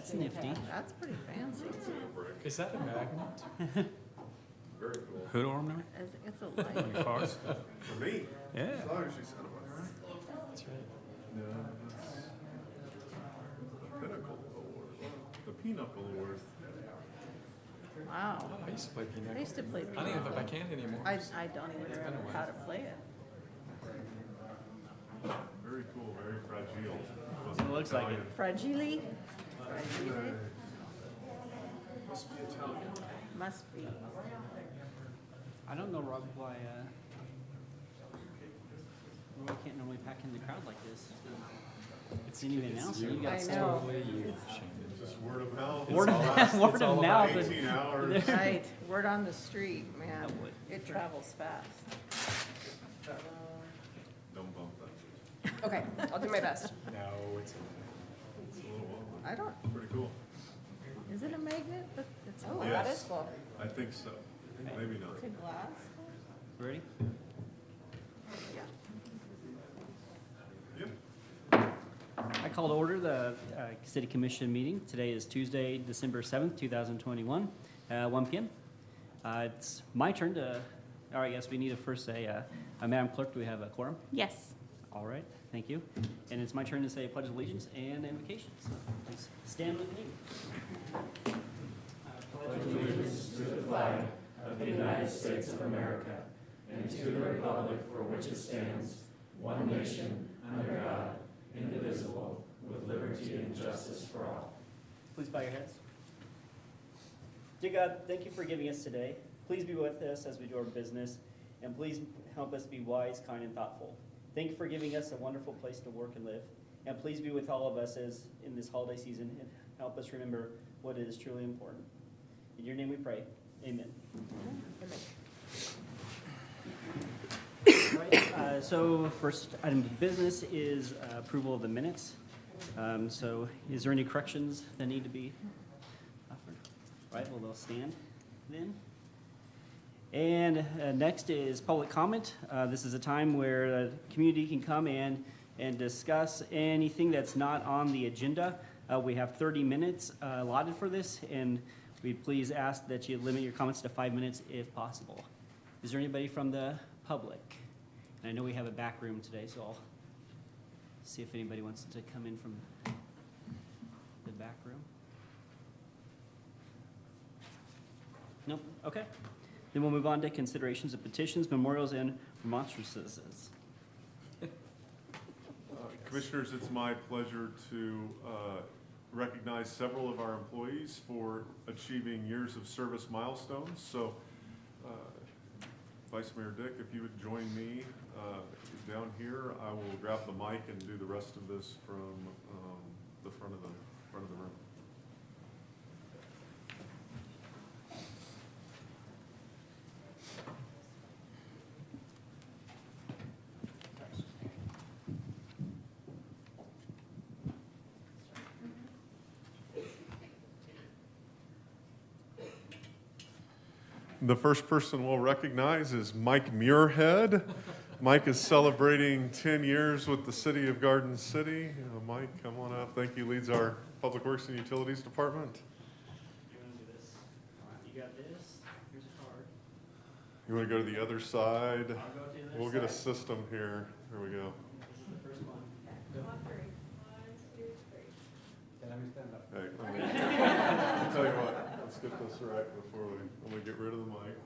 That's nifty. That's pretty fancy. Is that a magnet? Very cool. Hood ornament It's a on light. your cars? For me? Yeah. As long as you said it was. That's right. No, Pinnacle Award. The Pinnacle Award. Wow. I used to play Pinochle. I used to play I don't even know if I Pinochle. can anymore. I don't even It's been a remember while. how to play it. Very cool, very fragile. It looks like it. Fragile? Fragile? Must be Italian. Must be. I don't know, Rob, why we can't normally pack in the crowd like this. Didn't even announce it. You I got know. Totally you, Shannon. Just word of mouth. Word all of about- mouth. Word it's of all about mouth. 18 hours. Right, word on the street, man. That would- It travels fast. Don't bump that. Okay, I'll do my best. No, it's It's a little wobbly. I don't, Pretty cool. is it a magnet? But it's Oh, glass. that Yes. is cool. I think so. Maybe not. It's a glass? Ready? Yeah. Yep. I call to order the City Commission meeting. Today is Tuesday, December 7th, 2021, 1 p.m. It's my turn to, all right, yes, we need to first say, Madam Clerk, do we have a quorum? Yes. All right, thank you. And it's my turn to say Pledge of Allegiance and invocation. So please stand with me. Please bow your heads. Dear God, thank you for giving us today. Please be with us as we do our business, and please help us be wise, kind, and thoughtful. Thank you for giving us a wonderful place to work and live, and please be with all of us as in this holiday season and help us remember what is truly important. In your name we pray. Amen. All right, so first item of business is approval of the minutes. So is there any corrections that need to be offered? Right, well, they'll stand then. And next is public comment. This is a time where the community can come in and discuss anything that's not on the agenda. We have 30 minutes allotted for this, and we please ask that you limit your comments to 5 minutes if possible. Is there anybody from the public? And I know we have a back room today, so I'll see if anybody wants to come in from the back room. Nope, okay. Then we'll move on to considerations of petitions, memorials, and remonstrances. Commissioners, it's my pleasure to recognize several of our employees for achieving years of service milestones. So, Vice Mayor Dick, if you would join me down here, I will grab the mic and do the rest of this from the front of the room. The first person we'll recognize is Mike Muirhead. Mike is celebrating 10 years with the City of Garden City. Mike, come on up. Thank you. Leads our Public Works and Utilities Department. You want to do this? You got this. Here's a card. You want to go to the other side? I'll go to the other We'll get a side. system here. Here we go. This is the first one. Hey, I'll tell you what, let's get this right before we get rid of the mic.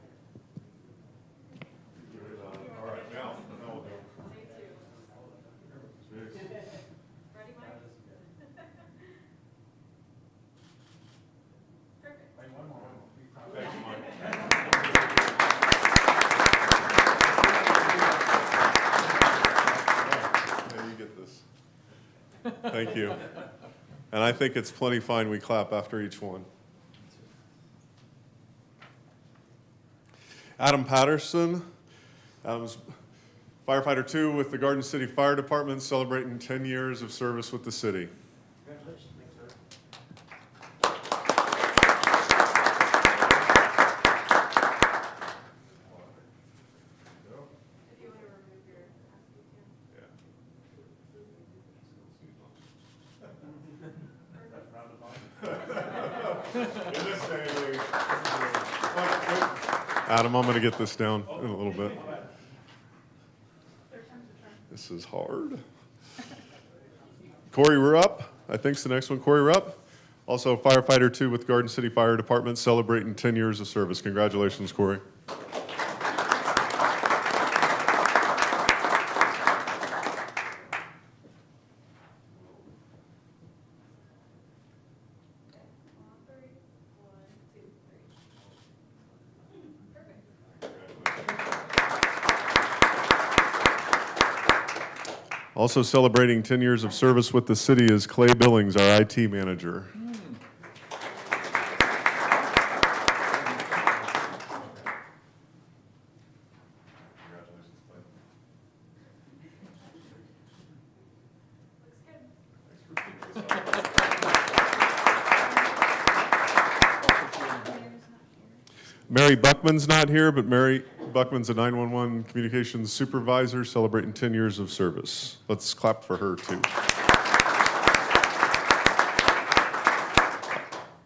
Get it on. All right, now we'll go. Jeez. Thank you, Mike. Now you get this. Thank you. And I think it's plenty fine we clap after each one. Adam Patterson. Adam's firefighter 2 with the Garden City Fire Department, celebrating 10 years of service with the city. Congratulations. Yeah. Adam, I'm going to get this down in a little bit. This is hard. Corey, we're up. I think's the next one. Corey, we're up. Also, firefighter 2 with Garden City Fire Department, celebrating 10 years of service. Congratulations, Corey. Also celebrating 10 years of service with the city is Clay Billings, our IT manager. Mary Buckman's not here, but Mary Buckman's a 911 communications supervisor celebrating 10 years of service. Let's clap for her, too.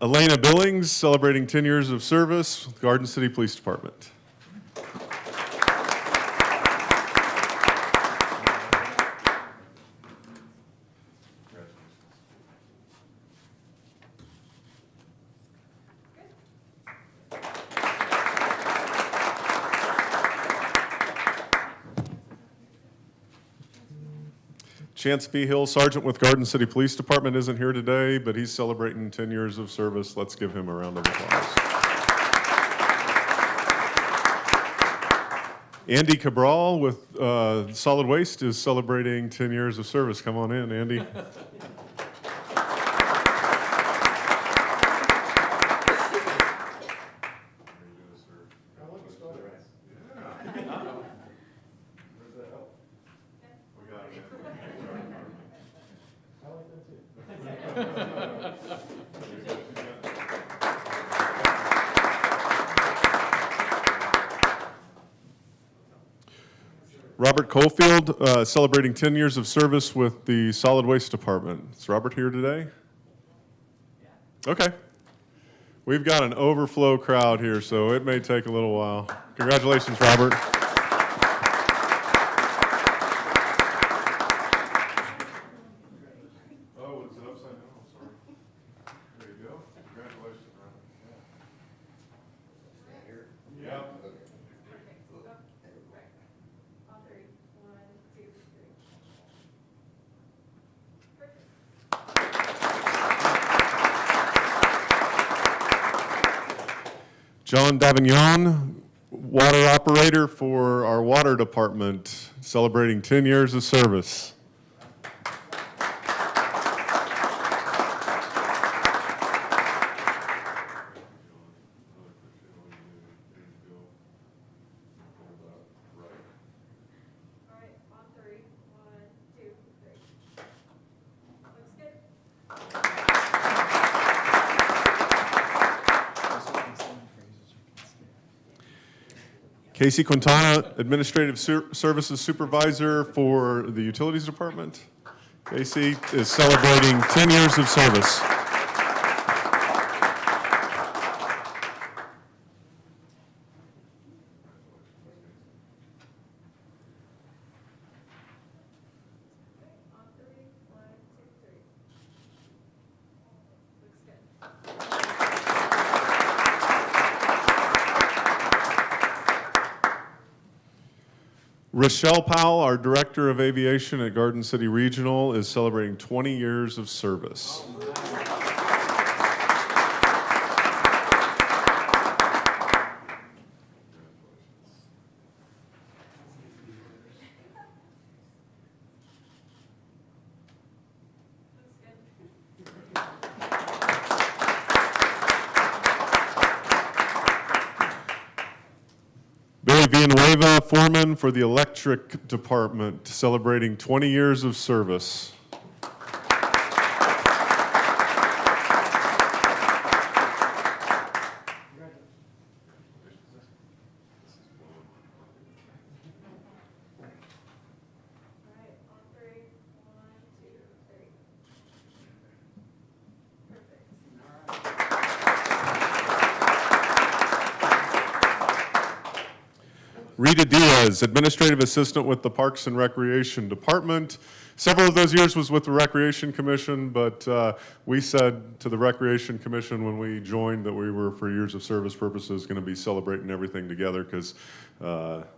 Elena Billings celebrating 10 years of service with Garden City Police Department. Chance Feehill, Sergeant with Garden City Police Department, isn't here today, but he's celebrating 10 years of service. Let's give him a round of applause. Andy Cabral with Solid Waste is celebrating 10 years of service. Come on in, Andy. Robert Cofield, celebrating 10 years of service with the Solid Waste Department. Is Robert here today? Okay. We've got an overflow crowd here, so it may take a little while. Congratulations, Robert. Oh, is it upside down? I'm sorry. There you go. Congratulations, Robert. Yeah. John Davignon, water operator for our water department, celebrating 10 years of service. Casey Quintana, Administrative Services Supervisor for the Utilities Department. Casey is celebrating 10 years of service. Rochelle Powell, our Director of Aviation at Garden City Regional, is celebrating 20 years of service. Billy Villanueva, Foreman for the Electric Department, celebrating 20 years of service. Rita Diaz, Administrative Assistant with the Parks and Recreation Department. Several of those years was with the Recreation Commission, but we said to the Recreation Commission when we joined that we were, for years of service purposes, going to be celebrating everything together because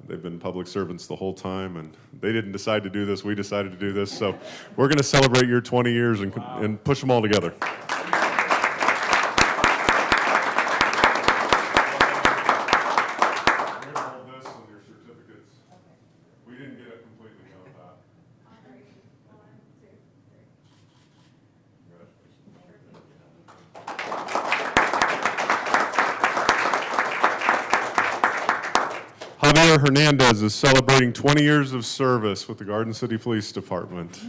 they've been public servants the whole time, and they didn't decide to do this. We decided to do this, so we're going to celebrate your 20 years and push them all together. Javier Hernandez is celebrating 20 years of service with the Garden City Police Department.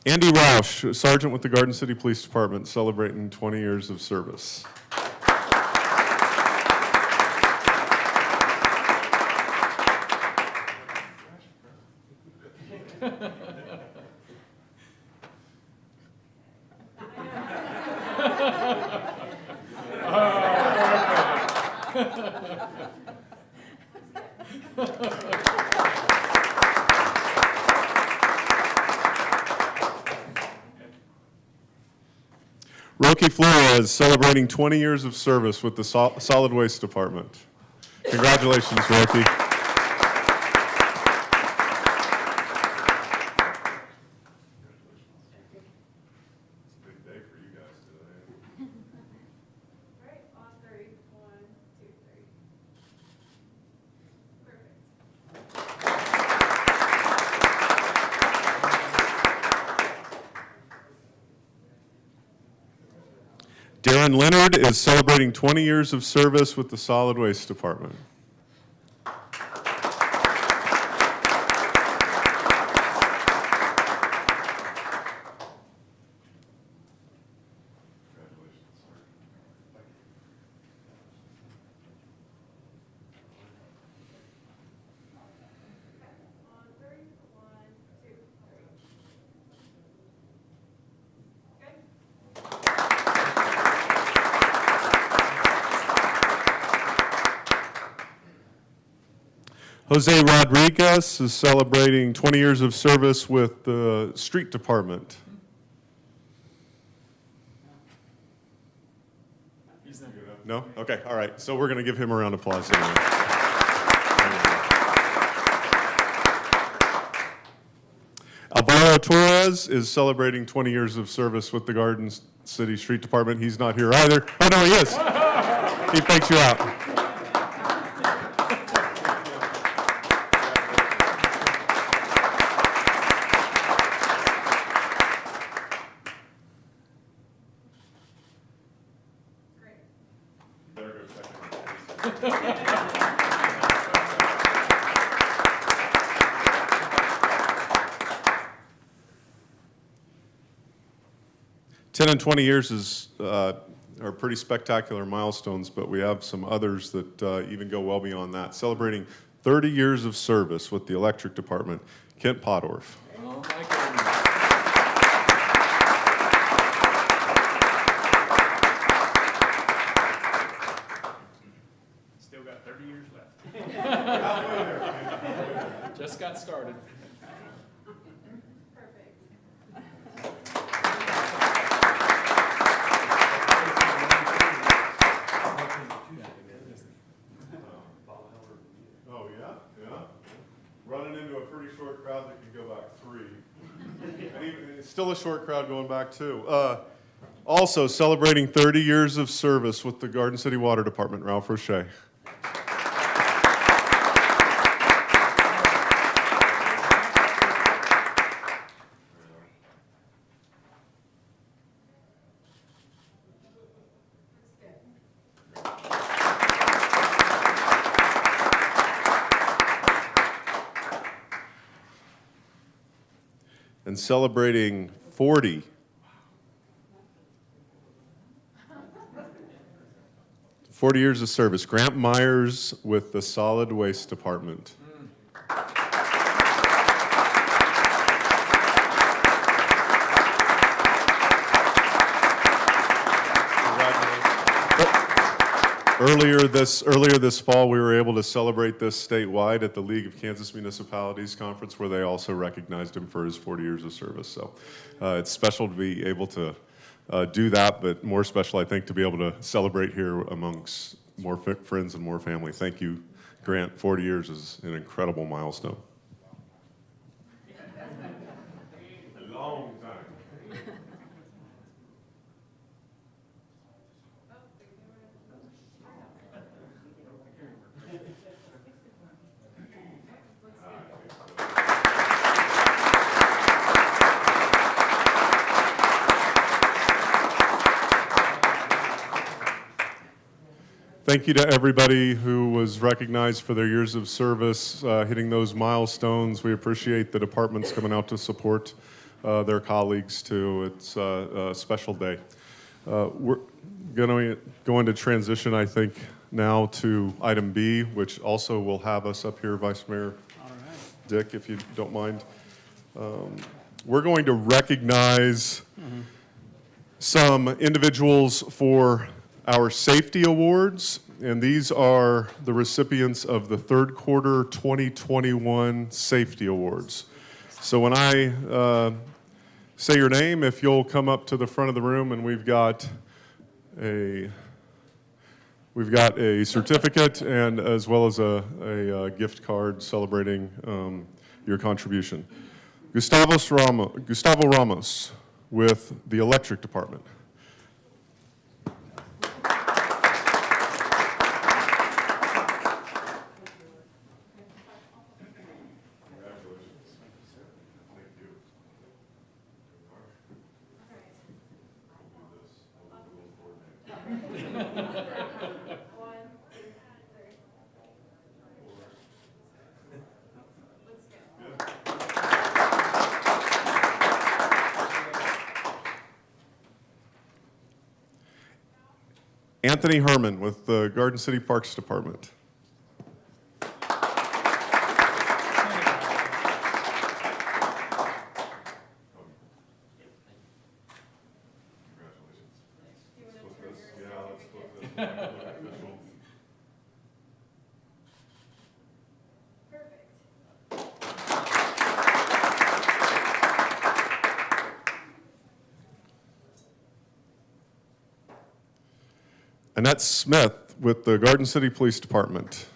Andy Roush, Sergeant with the Garden City Police Department, celebrating 20 years of service. Roky Flores, celebrating 20 years of service with the Solid Waste Department. Congratulations, Roky. Darren Leonard is celebrating 20 years of service with the Solid Waste Department. Jose Rodriguez is celebrating 20 years of service with the Street Department. No? Okay, all right. So we're going to give him a round of applause. Anyway. Alvaro Torres is celebrating 20 years of service with the Garden City Street Department. He's not here either. Oh, no, he is. He fakes you out. Ten and 20 years are pretty spectacular milestones, but we have some others that even go well beyond that. Celebrating 30 years of service with the Electric Department, Kent Podorf. Oh, my goodness. Still got 30 years left. Just got started. Oh, yeah? Yeah. Running into a pretty short crowd that can go back 3. And even, it's still a short crowd going back 2. Also celebrating 30 years of service with the Garden City Water Department, Ralph Roche. celebrating 40 years of service, Grant Myers with the Solid Waste Department. Earlier this fall, we were able to celebrate this statewide at the League of Kansas Municipalities Conference, where they also recognized him for his 40 years of service. So it's special to be able to do that, but more special, I think, to be able to celebrate here amongst more friends and more family. Thank you, Grant. 40 years is an incredible milestone. A long time. Thank you to everybody who was recognized for their years of service, hitting those milestones. We appreciate the departments coming out to support their colleagues too. It's a special day. We're going to go into transition, I think, now to item B, which also will have us up here, Vice Mayor Dick, if you don't mind. We're going to recognize some individuals for our safety awards, and these are the recipients of the third quarter 2021 safety awards. So when I say your name, if you'll come up to the front of the room, and we've got a certificate and as well as a gift card celebrating your contribution. Gustavo Ramos with the electric department. Anthony Herman with the Garden City Parks Department. Annette Smith with the Garden City Police Department.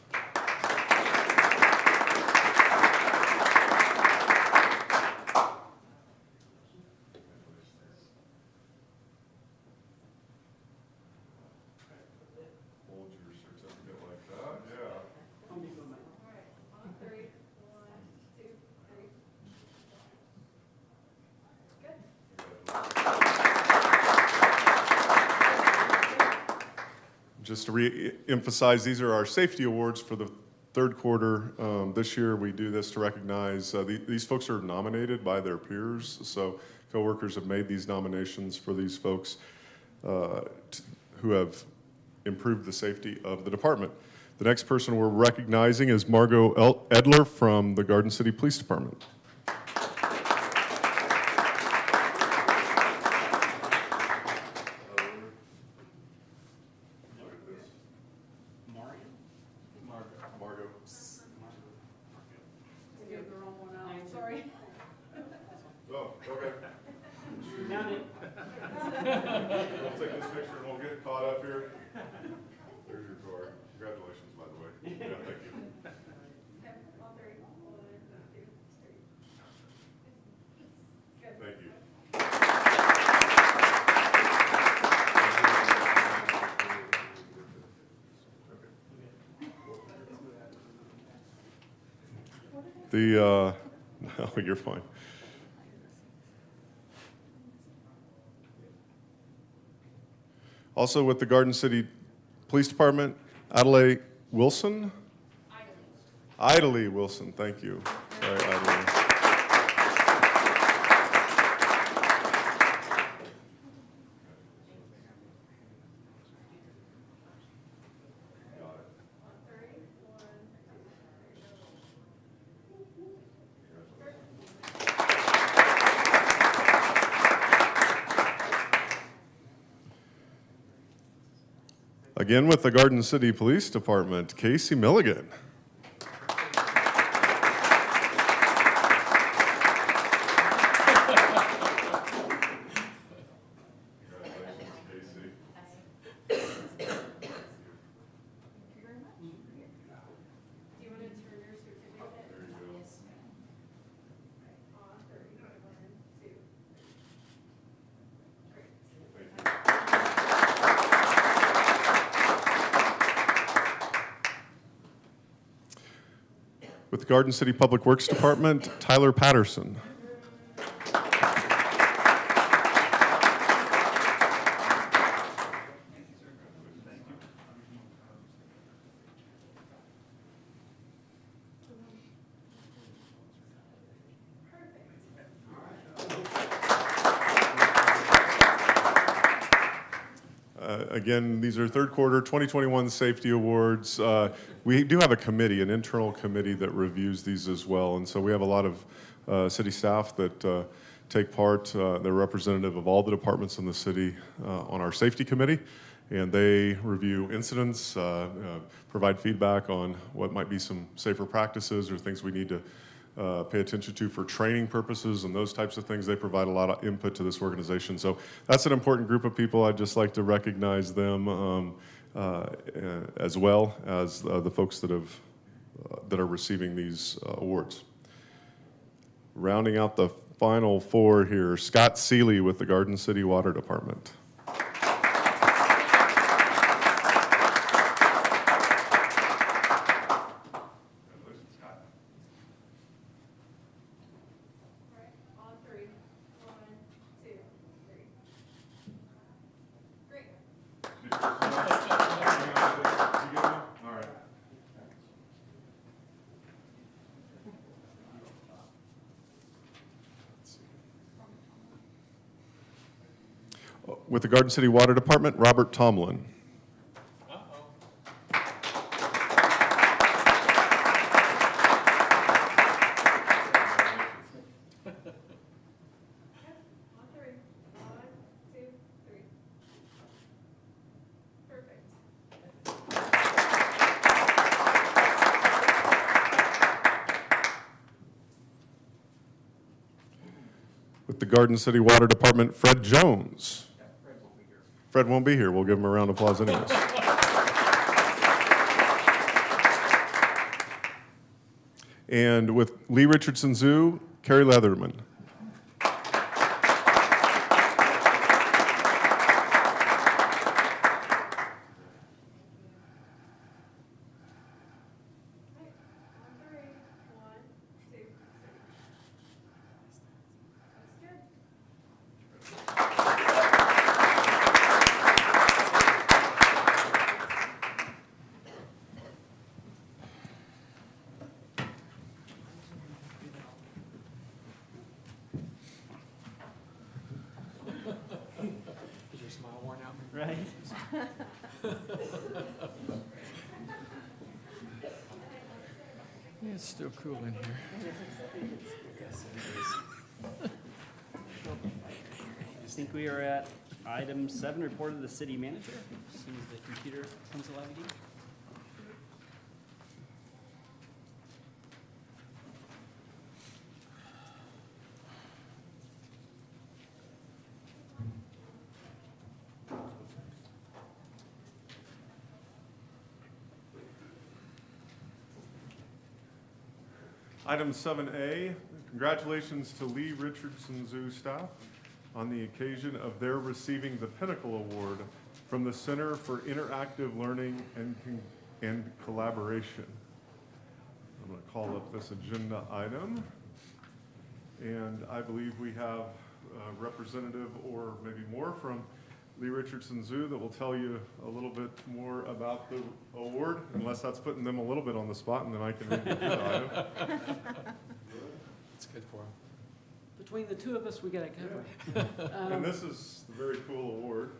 Hold your certificate like that, yeah. Just to re-emphasize, these are our safety awards for the third quarter. This year, we do this to recognize, these folks are nominated by their peers, so coworkers have made these nominations for these folks who have improved the safety of the department. The next person we're recognizing is Margot Edler from the Garden City Police Department. We'll take this picture and we'll get caught up here. There's your card. Congratulations, by the way. Yeah, thank you. Thank you. No, you're fine. Also with the Garden City Police Department, Adelaide Wilson? Idly Wilson, thank you. Sorry, Idly. Again with the Garden City Police Department, Casey Milligan. With the Garden City Public Works Department, Tyler Patterson. Again, these are third quarter 2021 safety awards. We do have a committee, an internal committee that reviews these as well. And so we have a lot of city staff that take part. They're representative of all the departments in the city on our safety committee. And they review incidents, provide feedback on what might be some safer practices or things we need to pay attention to for training purposes and those types of things. They provide a lot of input to this organization. So that's an important group of people. I'd just like to recognize them as well as the folks that are receiving these awards. Rounding out the final four here, Scott Seeley with the Garden City Water Department. With the Garden City Water Department, Robert Tomlin. With the Garden City Water Department, Fred Jones. Fred won't be here. We'll give him a round of applause anyways. And with Lee Richardson Zoo, Carrie Leatherman. Right? It's still cool in here. I think we are at item 7, report of the city manager. As soon as the computer comes alive again. Item 7A, congratulations to Lee Richardson Zoo staff on the occasion of their receiving the Pinnacle Award from the Center for Interactive Learning and Collaboration. I'm going to call up this agenda item. And I believe we have a representative or maybe more from Lee Richardson Zoo that will tell you a little bit more about the award, unless that's putting them a little bit on the spot, and then I can read the item. It's good for them. Between the two of us, we got it covered. And this is the very cool award.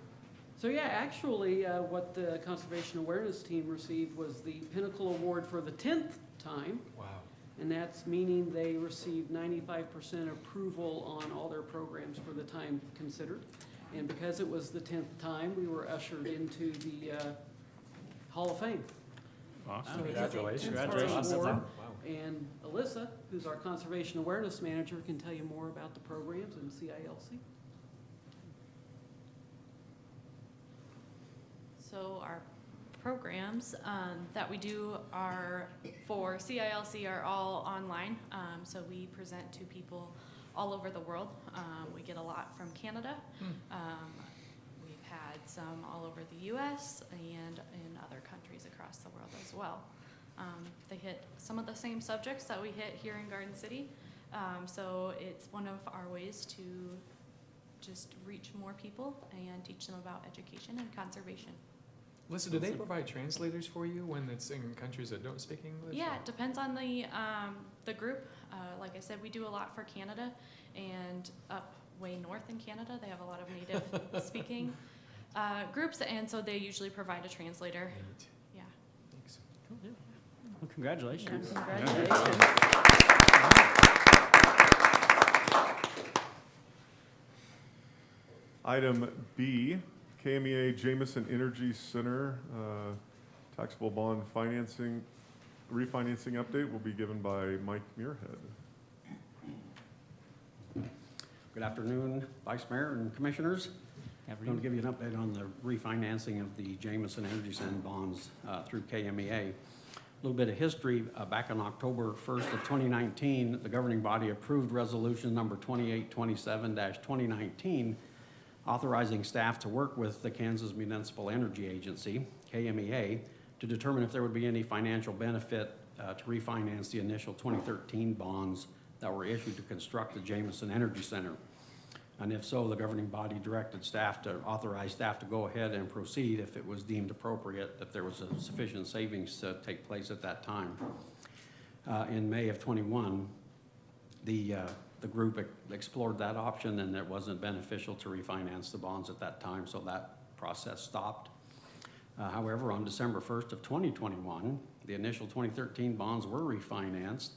So yeah, actually, what the Conservation Awareness Team received was the Pinnacle Award for the 10th time. Wow. And that's meaning they received 95% approval on all their programs for the time considered. And because it was the 10th time, we were ushered into the Hall of Fame. Awesome. So it's a Congratulations. Congratulations. award. Wow. And Alyssa, who's our Conservation Awareness Manager, can tell you more about the programs in CILC. So our programs that we do are for CILC are all online. So we present to people all over the world. We get a lot from Canada. We've had some all over the US and in other countries across the world as well. They hit some of the same subjects that we hit here in Garden City. So it's one of our ways to just reach more people and teach them about education and conservation. Listen, do they provide translators for you when it's in countries that don't speak English? Yeah, it depends on the group. Like I said, we do a lot for Canada, and up way north in Canada, they have a lot of native speaking groups, and so they usually provide a translator. Neat. Yeah. Thanks. Well, congratulations. Congratulations. Item B, KMEA Jameson Energy Center, taxable bond financing, refinancing update will be given by Mike Muirhead. Good afternoon, Vice Mayor and Commissioners. I'm going to give you an update on the refinancing of the Jameson Energy Center bonds through KMEA. A little bit of history. Back on October 1st of 2019, the governing body approved resolution number 2827-2019, authorizing staff to work with the Kansas Municipal Energy Agency, KMEA, to determine if there would be any financial benefit to refinance the initial 2013 bonds that were issued to construct the Jameson Energy Center. And if so, the governing body directed staff to authorize staff to go ahead and proceed if it was deemed appropriate, if there was a sufficient savings to take place at that time. In May of 21, the group explored that option, and it wasn't beneficial to refinance the bonds at that time, so that process stopped. However, on December 1st of 2021, the initial 2013 bonds were refinanced,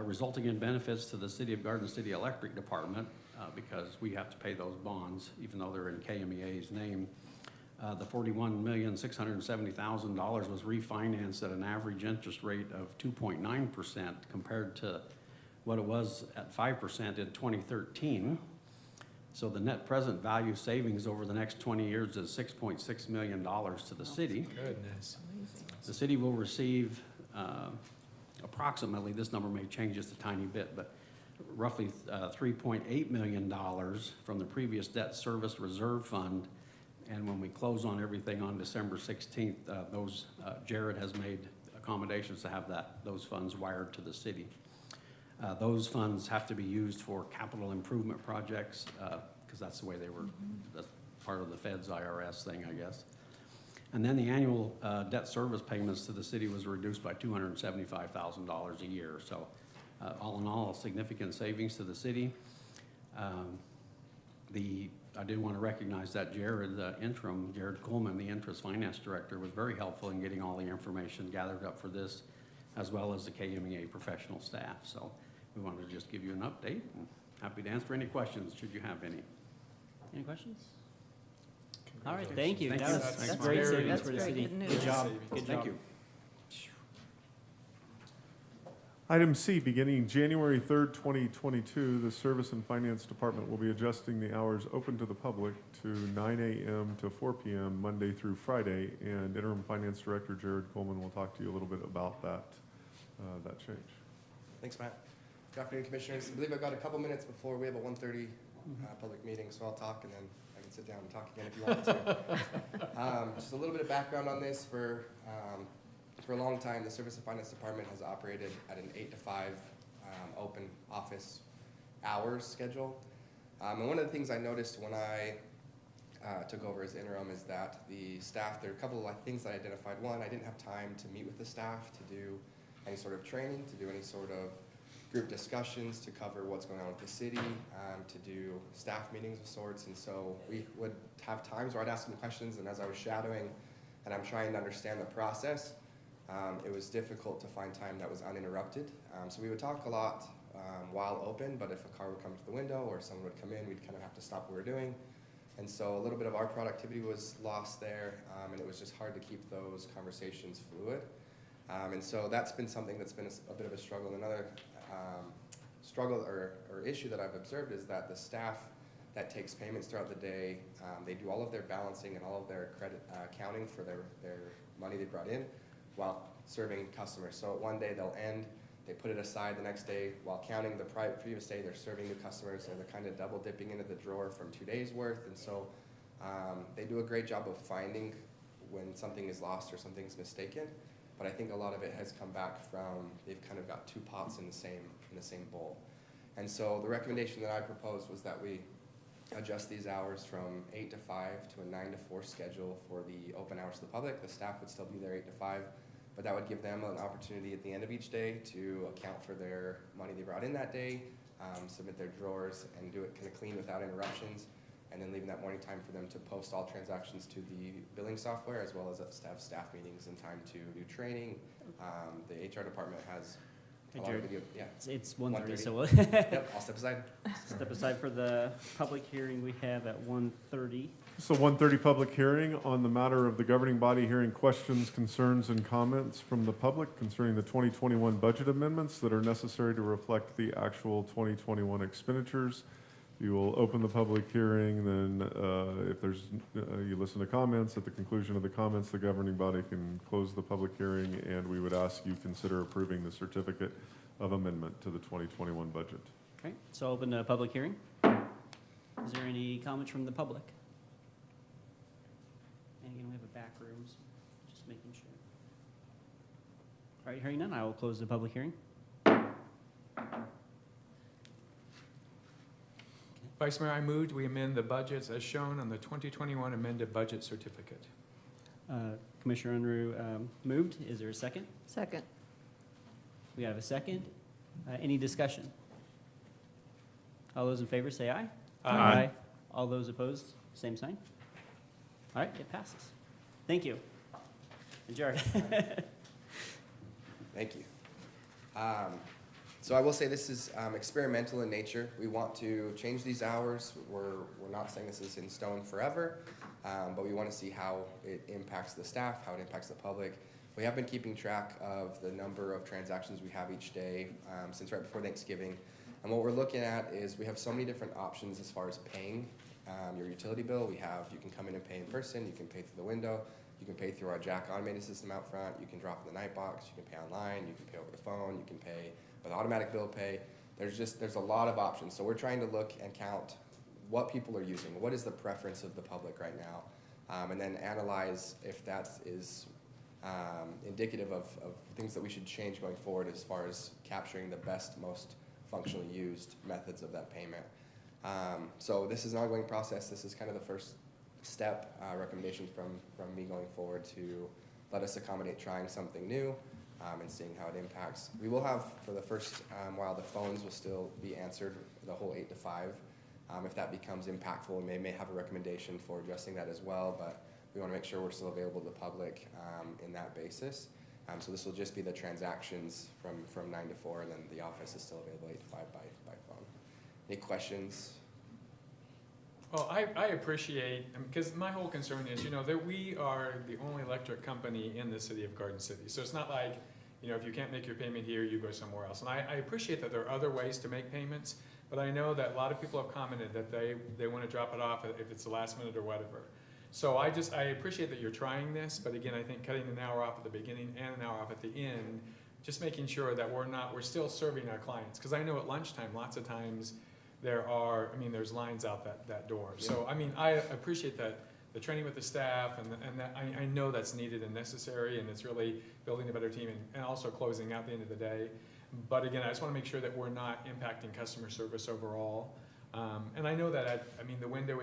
resulting in benefits to the City of Garden City Electric Department because we have to pay those bonds, even though they're in KMEA's name. The $41,670,000 was refinanced at an average interest rate of 2.9% compared to what it was at 5% in 2013. So the net present value savings over the next 20 years is $6.6 million to the city. Goodness. The city will receive approximately, this number may change just a tiny bit, but roughly $3.8 million from the previous debt service reserve fund. And when we close on everything on December 16th, Jared has made accommodations to have those funds wired to the city. Those funds have to be used for capital improvement projects because that's the way they were, that's part of the Fed's IRS thing, I guess. And then the annual debt service payments to the city was reduced by $275,000 a year. So all in all, significant savings to the city. I did want to recognize that Jared Coleman, the interest finance director, was very helpful in getting all the information gathered up for this, as well as the KMEA professional staff. So we wanted to just give you an update, and happy to answer any questions should you have any. Any questions? All right, thank you. Thank That you. was- That's That's very great good. savings That's for the very city. good Good news. job. Savings. Good Thank job. you. Item C, beginning January 3rd, 2022, the Service and Finance Department will be adjusting the hours open to the public to 9 a.m. to 4 p.m. Monday through Friday, and Interim Finance Director Jared Coleman will talk to you a little bit about that change. Thanks, Matt. Good afternoon, Commissioners. I believe I've got a couple minutes before we have a 1:30 public meeting, so I'll talk and then I can sit down and talk again if you want to. Just a little bit of background on this. For a long time, the Service and Finance Department has operated at an 8 to 5 open office hours schedule. And one of the things I noticed when I took over as interim is that the staff, there are a couple of things that I identified. One, I didn't have time to meet with the staff to do any sort of training, to do any sort of group discussions, to cover what's going on with the city, to do staff meetings of sorts. And so we would have times where I'd ask them questions, and as I was shadowing and I'm trying to understand the process, it was difficult to find time that was uninterrupted. So we would talk a lot while open, but if a car would come to the window or someone would come in, we'd kind of have to stop what we were doing And so a little bit of our productivity was lost there, and it was just hard to keep those conversations fluid. And so that's been something that's been a bit of a struggle. Another struggle or issue that I've observed is that the staff that takes payments throughout the day, they do all of their balancing and all of their credit accounting for their money they brought in while serving customers. So one day they'll end, they put it aside the next day while counting the previous day, they're serving new customers, and they're kind of double dipping into the drawer from 2 days worth. And so they do a great job of finding when something is lost or something's mistaken. But I think a lot of it has come back from, they've kind of got two pots in the same bowl. And so the recommendation that I proposed was that we adjust these hours from 8 to 5 to a 9 to 4 schedule for the open hours to the public. The staff would still be there 8 to 5, but that would give them an opportunity at the end of each day to account for their money they brought in that day, submit their drawers, and do it kind of clean without interruptions, and then leaving that morning time for them to post all transactions to the billing software, as well as have staff meetings and time to do training. The HR department has a lot of video. Yeah. It's 1:30, so we'll Yep, I'll step aside. step aside for the public hearing we have at 1:30. So 1:30 public hearing on the matter of the governing body hearing questions, concerns, and comments from the public concerning the 2021 budget amendments that are necessary to reflect the actual 2021 expenditures. You will open the public hearing, then if there's, you listen to comments. At the conclusion of the comments, the governing body can close the public hearing, and we would ask you consider approving the certificate of amendment to the 2021 budget. Okay, so I'll open the public hearing. Is there any comments from the public? And again, we have a back room, so just making sure. All right, hearing none, I will close the public hearing. Vice Mayor, I moved we amend the budgets as shown on the 2021 amended budget certificate. Commissioner Unruh moved. Is there a second? Second. We have a second. Any discussion? All those in favor say aye. Aye. All those opposed, same sign. All right, it passes. Thank you. And Jared. Thank you. So I will say this is experimental in nature. We want to change these hours. We're not saying this is in stone forever, but we want to see how it impacts the staff, how it impacts the public. We have been keeping track of the number of transactions we have each day since right before Thanksgiving. And what we're looking at is we have so many different options as far as paying your utility bill. You can come in and pay in person, you can pay through the window, you can pay through our Jack automated system out front, you can drop in the night box, you can pay online, you can pay over the phone, you can pay with automatic bill pay. There's a lot of options. So we're trying to look and count what people are using, what is the preference of the public right now, and then analyze if that is indicative of things that we should change going forward as far as capturing the best, most functionally used methods of that payment. So this is an ongoing process. This is kind of the first step, recommendation from me going forward to let us accommodate trying something new and seeing how it impacts. We will have, for the first while, the phones will still be answered the whole 8 to 5. If that becomes impactful, we may have a recommendation for addressing that as well, but we want to make sure we're still available to the public in that basis. So this will just be the transactions from 9 to 4, and then the office is still available 8 to 5 by phone. Any questions? Well, I appreciate, because my whole concern is, that we are the only electric company in the city of Garden City. So it's not like, if you can't make your payment here, you go somewhere else. And I appreciate that there are other ways to make payments, but I know that a lot of people have commented that they want to drop it off if it's the last minute or whatever. So I appreciate that you're trying this, but again, I think cutting an hour off at the beginning and an hour off at the end, just making sure that we're still serving our clients. Because I know at lunchtime, lots of times, there's lines out that door. Yeah. So, I appreciate that, the training with the staff, and that I know that's needed and necessary, and it's really building a better team and also closing out the end of the day. But again, I just want to make sure that we're not impacting customer service overall. And I know that, the window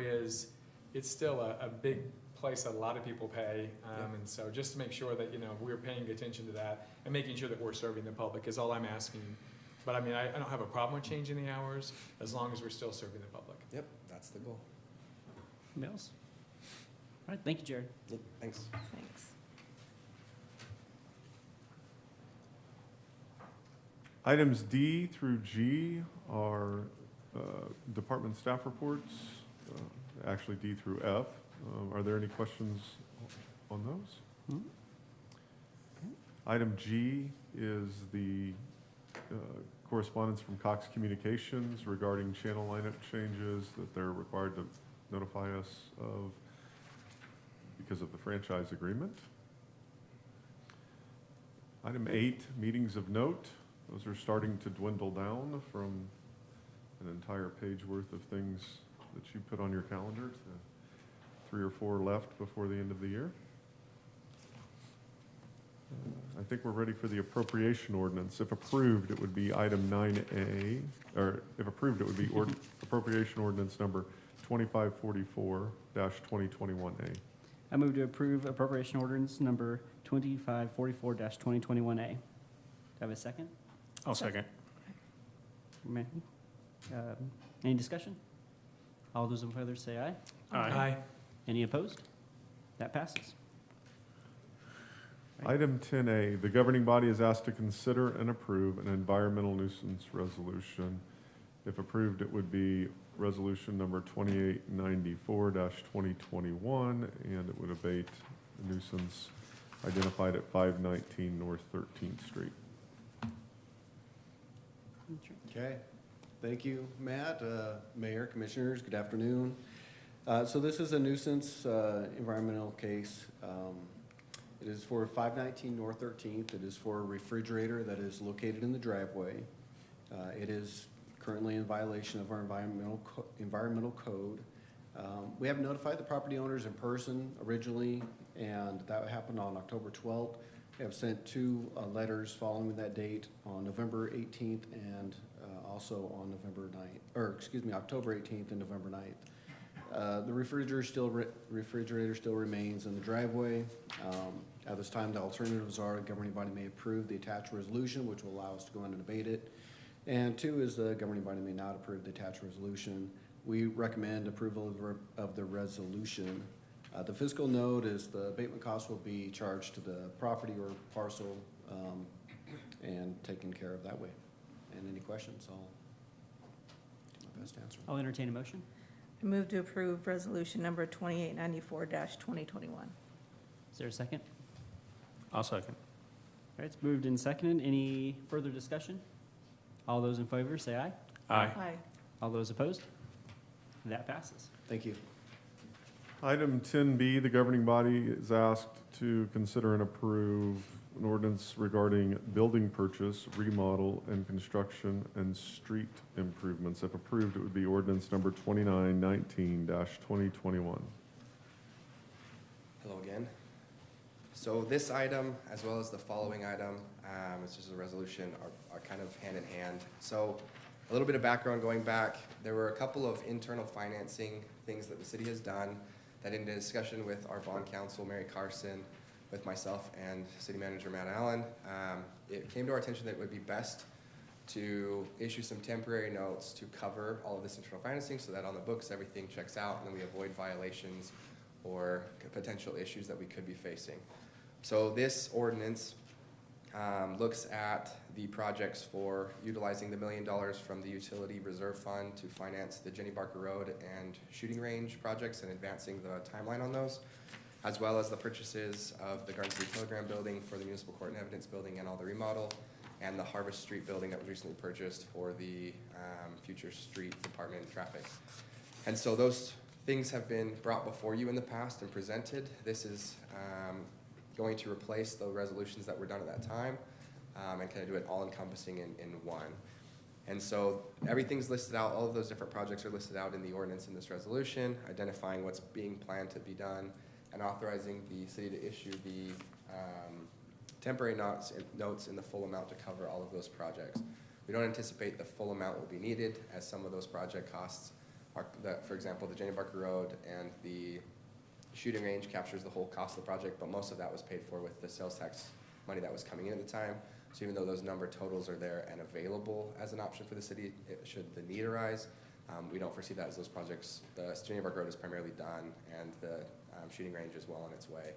it's still a big place that a lot of people pay. And so just to make sure that, we're paying attention to that and making sure that we're serving the public is all I'm asking. But I don't have a problem with changing the hours as long as we're still serving the public. Yep, that's the goal. Anybody else? All right, thank you, Jared. Yep, thanks. Thanks. Items D through G are department staff reports. actually D through F. Are there any questions on those? Hmm? Item G is the correspondence from Cox Communications regarding channel lineup changes that they're required to notify us of because of the franchise agreement. Item 8, meetings of note. Those are starting to dwindle down from an entire page worth of things that you put on your calendar to 3 or 4 left before the end of the year. I think we're ready for the appropriation ordinance. If approved, it would be item 9A, or if approved, it would be appropriation ordinance number 2544-2021A. I move to approve appropriation ordinance number 2544-2021A. Do I have a second? I'll second. Any discussion? All those in favor say aye. Aye. Any opposed? That passes. Item 10A, the governing body is asked to consider and approve an environmental nuisance resolution. If approved, it would be resolution number 2894-2021, and it would abate the nuisance identified at 519 North 13th Street. Okay, thank you, Matt. Mayor, Commissioners, good afternoon. So this is a nuisance environmental case. It is for 519 North 13th. It is for a refrigerator that is located in the driveway. It is currently in violation of our environmental code. We have notified the property owners in person originally, and that happened on October 12th. We have sent 2 letters following that date on November 18th and also on October 18th and November 9th. The refrigerator still remains in the driveway. At this time, the alternatives are the governing body may approve the attached resolution, which will allow us to go in and abate it. And 2 is the governing body may not approve the attached resolution. We recommend approval of the resolution. The fiscal note is the abatement cost will be charged to the property or parcel and taken care of that way. And any questions, I'll do my best to answer. I'll entertain a motion. I move to approve resolution number 2894-2021. Is there a second? I'll second. All right, it's moved and seconded. Any further discussion? All those in favor say aye. Aye. All those opposed? That passes. Thank you. Item 10B, the governing body is asked to consider and approve an ordinance regarding building purchase, remodel, and construction and street improvements. If approved, it would be ordinance number 2919-2021. Hello again. So this item, as well as the following item, it's just a resolution, are kind of hand in hand. So a little bit of background going back, there were a couple of internal financing things that the city has done that in discussion with our bond counsel, Mary Carson, with myself and city manager Matt Allen, it came to our attention that it would be best to issue some temporary notes to cover all of this internal financing so that on the books everything checks out and then we avoid violations or potential issues that we could be facing. So this ordinance looks at the projects for utilizing the $1 million from the Utility Reserve Fund to finance the Jenny Barker Road and shooting range projects and advancing the timeline on those, as well as the purchases of the Garden City Telegram building for the Municipal Court and Evidence building and all the remodel, and the Harvest Street building that was recently purchased for the future street department and traffic. And so those things have been brought before you in the past and presented. This is going to replace the resolutions that were done at that time and kind of do it all encompassing in one. And so everything's listed out, all of those different projects are listed out in the ordinance in this resolution, identifying what's being planned to be done and authorizing the city to issue the temporary notes in the full amount to cover all of those projects. We don't anticipate the full amount will be needed as some of those project costs are, for example, the Jenny Barker Road and the shooting range captures the whole cost of the project, but most of that was paid for with the sales tax money that was coming in at the time. So even though those number totals are there and available as an option for the city, should the need arise, we don't foresee that as those projects. The Jenny Barker Road is primarily done and the shooting range is well on its way.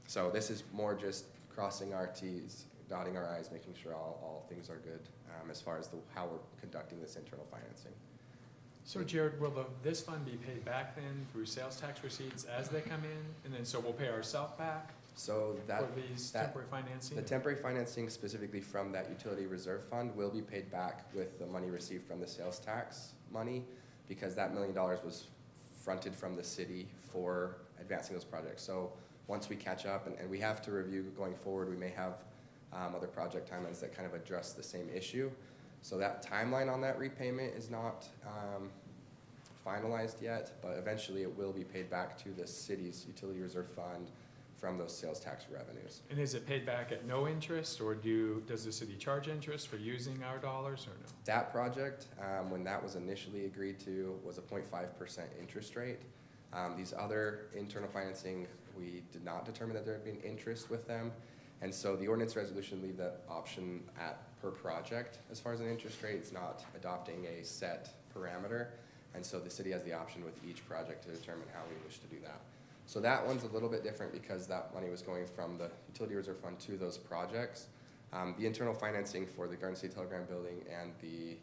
So this is more just crossing our T's, dotting our I's, making sure all things are good as far as how we're conducting this internal financing. So Jared, will this fund be paid back then through sales tax receipts as they come in? And then, so we'll pay ourselves back So that, for these temporary financing? the temporary financing specifically from that utility reserve fund will be paid back with the money received from the sales tax money, because that $1 million was fronted from the city for advancing those projects. So once we catch up, and we have to review going forward, we may have other project timelines that kind of address the same issue. So that timeline on that repayment is not finalized yet, but eventually it will be paid back to the city's utility reserve fund from those sales tax revenues. And is it paid back at no interest, or does the city charge interest for using our dollars, or no? That project, when that was initially agreed to, was a 0.5% interest rate. These other internal financing, we did not determine that there had been interest with them. And so the ordinance resolution leave that option at per project as far as an interest rate. It's not adopting a set parameter. And so the city has the option with each project to determine how we wish to do that. So that one's a little bit different because that money was going from the utility reserve fund to those projects. The internal financing for the Garden City Telegram building and the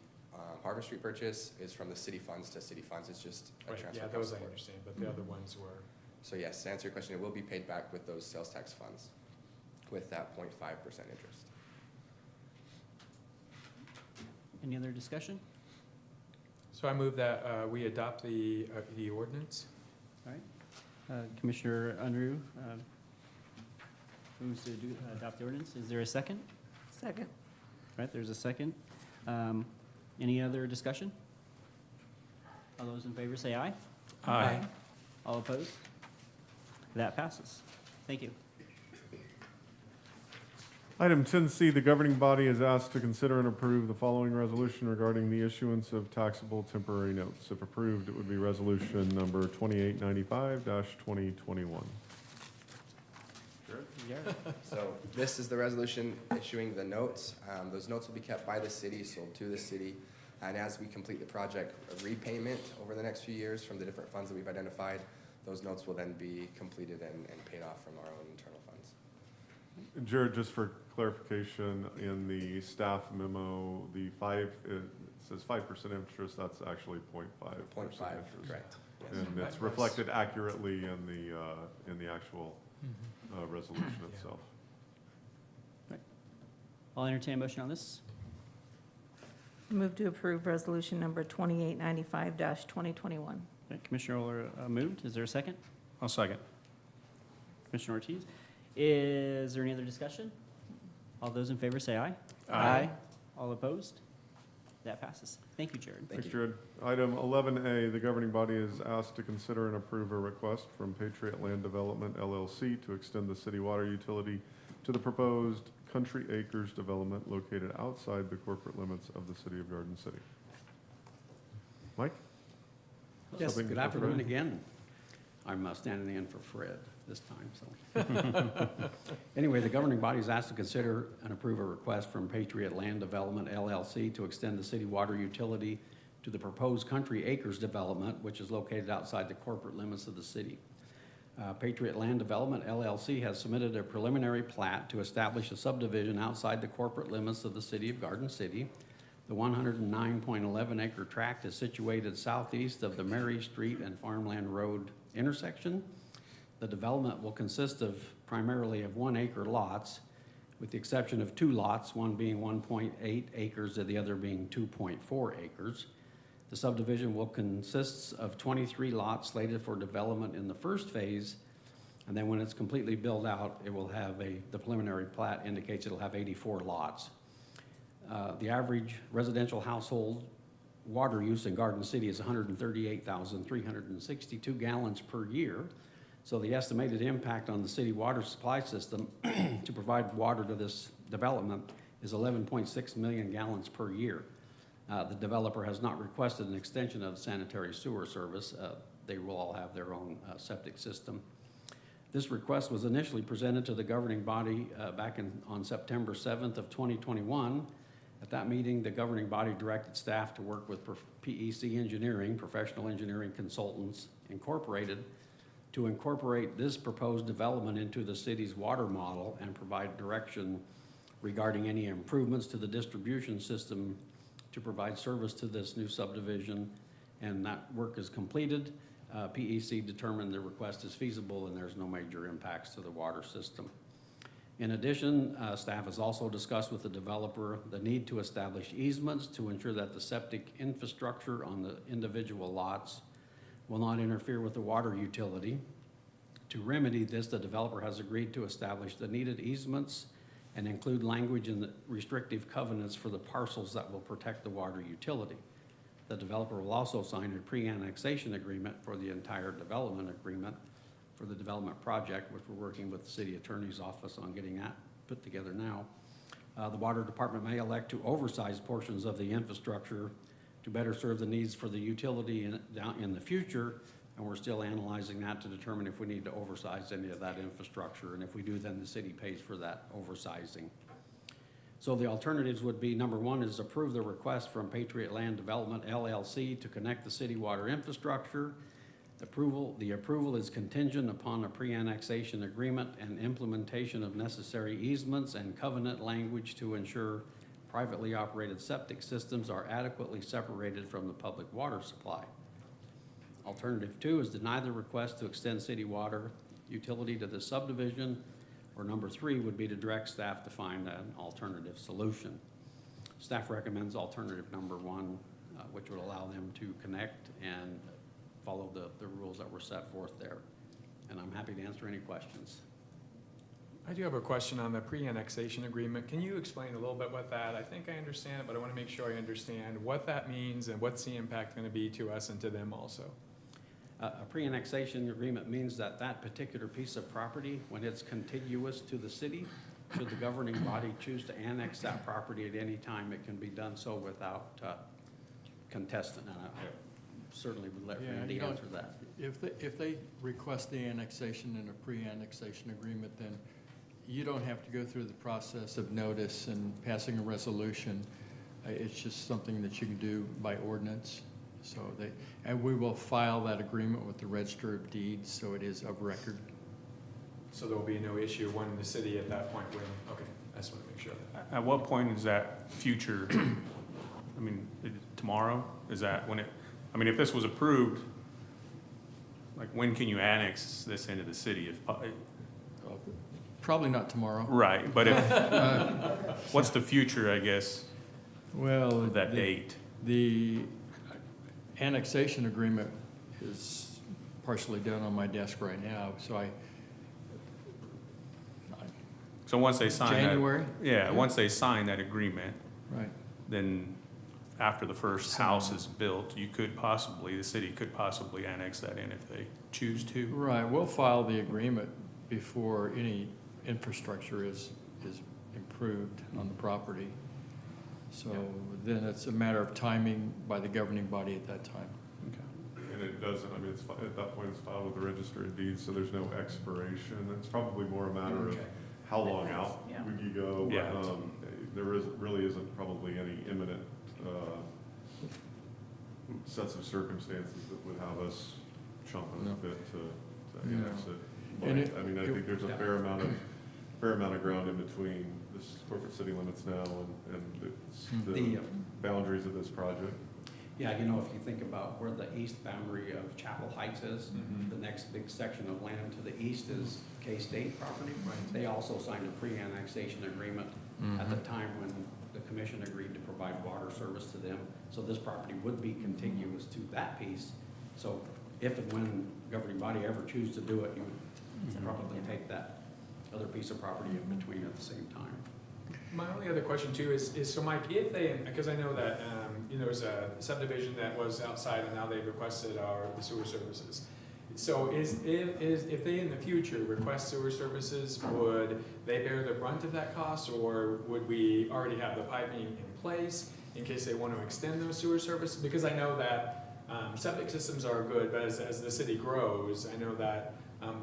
Harvest Street purchase is from the city funds to city funds. It's just a Right, transfer. yeah, across those the I board. understand, but the other ones were, So yes, to answer your question, it will be paid back with those sales tax funds with that 0.5% interest. Any other discussion? so I move that we adopt the ordinance. All right. Commissioner Unruh moves to adopt the ordinance. Is there a second? Second. All right, there's a second. Any other discussion? All those in favor say aye. Aye. All opposed? That passes. Thank you. Item 10C, the governing body is asked to consider and approve the following resolution regarding the issuance of taxable temporary notes. If approved, it would be resolution number 2895-2021. So this is the resolution issuing the notes. Those notes will be kept by the city, sold to the city. And as we complete the project repayment over the next few years from the different funds that we've identified, those notes will then be completed and paid off from our own internal funds. Jared, just for clarification, in the staff memo, it says 5% interest, that's actually 0.5%. 0.5, correct. Yes. And it's reflected accurately in the actual resolution itself. I'll entertain a motion on this. Move to approve resolution number 2895-2021. Okay, Commissioner Oler moved. Is there a second? I'll second. Commissioner Ortiz. Is there any other discussion? All those in favor say aye. Aye. All opposed? That passes. Thank you, Jared. Thank Thanks, you. Jared. Item 11A, the governing body is asked to consider and approve a request from Patriot Land Development LLC to extend the city water utility to the proposed Country Acres development located outside the corporate limits of the city of Garden City. Mike? Yes, Something good for afternoon Fred? again. I'm standing in for Fred this time, so. Anyway, the governing body is asked to consider and approve a request from Patriot Land Development LLC to extend the city water utility to the proposed Country Acres development, which is located outside the corporate limits of the city. Patriot Land Development LLC has submitted a preliminary plat to establish a subdivision outside the corporate limits of the city of Garden City. The 109.11 acre tract is situated southeast of the Mary Street and Farmland Road intersection. The development will consist of primarily of 1 acre lots, with the exception of 2 lots, one being 1.8 acres and the other being 2.4 acres. The subdivision will consist of 23 lots slated for development in the first phase, and then when it's completely built out, it will have the preliminary plat indicates it'll have 84 lots. The average residential household water use in Garden City is 138,362 gallons per year. So the estimated impact on the city water supply system to provide water to this development is 11.6 million gallons per year. The developer has not requested an extension of the sanitary sewer service. They will all have their own septic system. This request was initially presented to the governing body back on September 7th of 2021. At that meeting, the governing body directed staff to work with PEC Engineering, Professional Engineering Consultants Incorporated, to incorporate this proposed development into the city's water model and provide direction regarding any improvements to the distribution system to provide service to this new subdivision, and that work is completed, PEC determined the request is feasible and there's no major impacts to the water system. In addition, staff has also discussed with the developer the need to establish easements to ensure that the septic infrastructure on the individual lots will not interfere with the water utility. To remedy this, the developer has agreed to establish the needed easements and include language in the restrictive covenants for the parcels that will protect the water utility. The developer will also sign a pre-annexation agreement for the entire development agreement for the development project, which we're working with the city attorney's office on getting that put together now. The water department may elect to oversize portions of the infrastructure to better serve the needs for the utility down in the future, and we're still analyzing that to determine if we need to oversize any of that infrastructure, and if we do, then the city pays for that oversizing. So the alternatives would be, number one is approve the request from Patriot Land Development LLC to connect the city water infrastructure. The approval is contingent upon a pre-annexation agreement and implementation of necessary easements and covenant language to ensure privately operated septic systems are adequately separated from the public water supply. Alternative two is deny the request to extend city water utility to the subdivision, or number three would be to direct staff to find an alternative solution. Staff recommends alternative number one, which would allow them to connect and follow the rules that were set forth there. And I'm happy to answer any questions. I do have a question on the pre-annexation agreement. Can you explain a little bit what that, I think I understand it, but I want to make sure I understand what that means and what's the impact going to be to us and to them also? A pre-annexation agreement means that that particular piece of property, when it's contiguous to the city, should the governing body choose to annex that property at any time, it can be done so without contestant. And I certainly would let Randy answer that. If they request the annexation in a pre-annexation agreement, then you don't have to go through the process of notice and passing a resolution. It's just something that you can do by ordinance. So and we will file that agreement with the Register of Deeds, so it is of record. So there will be no issue when the city at that point okay, I just want to make sure. At what point is that future, I mean, tomorrow? Is that when it, I mean, if this was approved, like when can you annex this into the city? Probably not tomorrow. Right, but if, what's the future, I guess, Well, of that date? The annexation agreement is partially done on my desk right now, so So once they sign that. January? Yeah, once they sign that agreement, Right. then after the first house is built, the city could possibly annex that in if they choose to. Right, we'll file the agreement before any infrastructure is improved on the property. So then it's a matter of timing by the governing body at that time. Okay. And it doesn't, I mean, it's, at that point, it's filed with the Register of Deeds, so there's no expiration. It's probably more a matter of how long out Yeah. would you go? Yeah. Really isn't probably any imminent sets of circumstances that would have us chomping at the bit to annex it. And But, I mean, I think there's a fair amount of ground in between this corporate city limits now and the boundaries of this project. Yeah, you know, if you think about where the east boundary of Chapel Heights is, the next big section of land to the east is K-State property. Right. They also signed a pre-annexation agreement at the time when the commission agreed to provide water service to them. So this property would be contiguous to that piece. So if and when governing body ever choose to do it, you would probably take that other piece of property in between at the same time. My only other question too is so Mike, if they, because I know that, there was a subdivision that was outside and now they've requested the sewer services. So if they in the future request sewer services, would they bear the brunt of that cost, or would we already have the piping in place in case they want to extend those sewer services? Because I know that septic systems are good, but as the city grows, I know that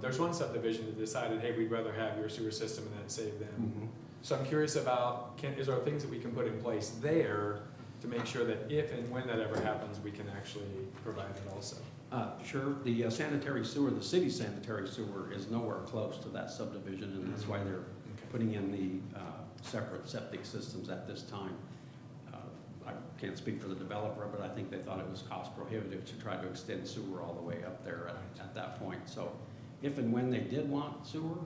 there's one subdivision that decided, hey, we'd rather have your sewer system and then save them. So I'm curious about, is there things that we can put in place there to make sure that if and when that ever happens, we can actually provide it also? Sure. The sanitary sewer, the city sanitary sewer is nowhere close to that subdivision, and that's why they're putting in the separate septic systems at this time. I can't speak for the developer, but I think they thought it was cost prohibitive to try to extend sewer all the way up there at that point. So if and when they did want sewer,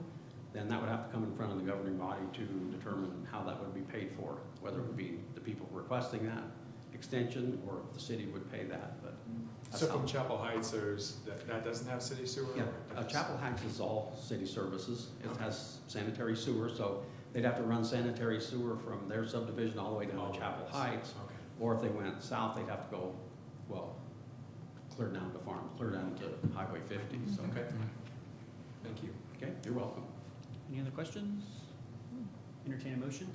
then that would have to come in front of the governing body to determine how that would be paid for, whether it would be the people requesting that extension or if the city would pay that, but. that's So how- from Chapel Heights, that doesn't have city sewer? Yeah, or does? Chapel Heights is all city services. It has sanitary sewer, so they'd have to run sanitary sewer from their subdivision all the way down Oh, to Chapel yes. Heights. Okay. Or if they went south, they'd have to go, well, clear down to farms, clear down to Highway 50, so. Okay. Thank you. Okay, you're welcome. Any other questions? Entertain a motion?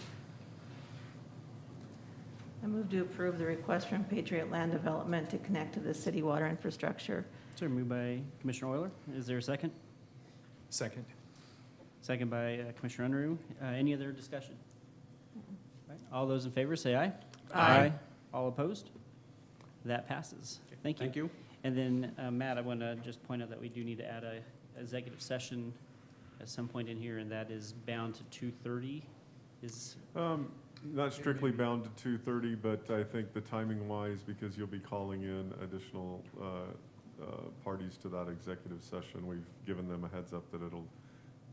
I move to approve the request from Patriot Land Development to connect to the city water infrastructure. So moved by Commissioner Euler. Is there a second? Second. Second by Commissioner Unruh. Any other discussion? Right, all those in favor say aye. Aye. All opposed? That passes. Thank you. Thank you. And then, Matt, I want to just point out that we do need to add a executive session at some point in here, and that is bound to 2:30. Is, Not strictly bound to 2:30, but I think the timing wise, because you'll be calling in additional parties to that executive session, we've given them a heads up that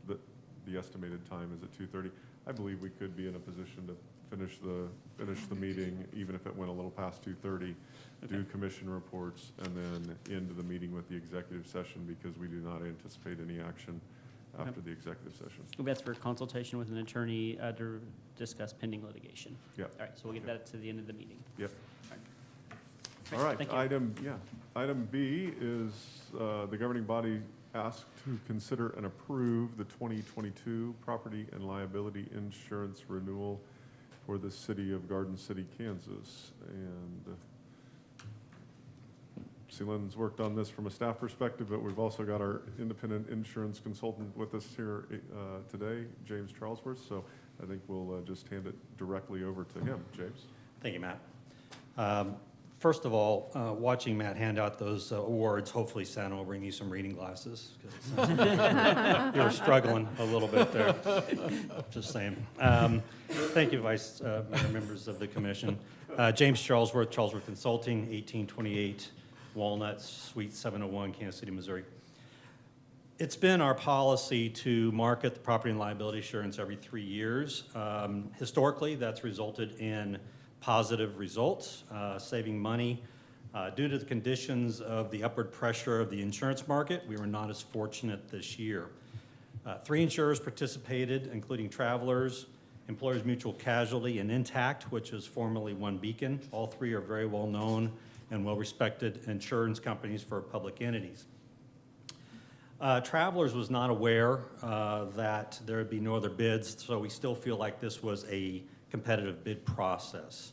that the estimated time is at 2:30. I believe we could be in a position to finish the meeting, even if it went a little past 2:30, do commission reports, and then into the meeting with the executive session, because we do not anticipate any action after the executive session. that's for consultation with an attorney to discuss pending litigation. Yep. All right, so we'll get that to the end of the meeting. Yep. Great, All right, thank you. item B is the governing body asked to consider and approve the 2022 property and liability insurance renewal for the city of Garden City, Kansas. And Lynn's worked on this from a staff perspective, but we've also got our independent insurance consultant with us here today, James Charlesworth. So I think we'll just hand it directly over to him. James? Thank you, Matt. First of all, watching Matt hand out those awards, hopefully Santa will bring you some reading glasses, 'cause you were struggling a little bit there. Just saying. Thank you, Vice Mayor, members of the commission. James Charlesworth, Charlesworth Consulting, 1828 Walnut, Suite 701, Kansas City, Missouri. It's been our policy to market the property and liability insurance every 3 years. Historically, that's resulted in positive results, saving money. Due to the conditions of the upward pressure of the insurance market, we were not as fortunate this year. 3 insurers participated, including Travelers, Employers Mutual Casualty, and Intact, which was formerly One Beacon. All 3 are very well-known and well-respected insurance companies for public entities. Travelers was not aware that there would be no other bids, so we still feel like this was a competitive bid process.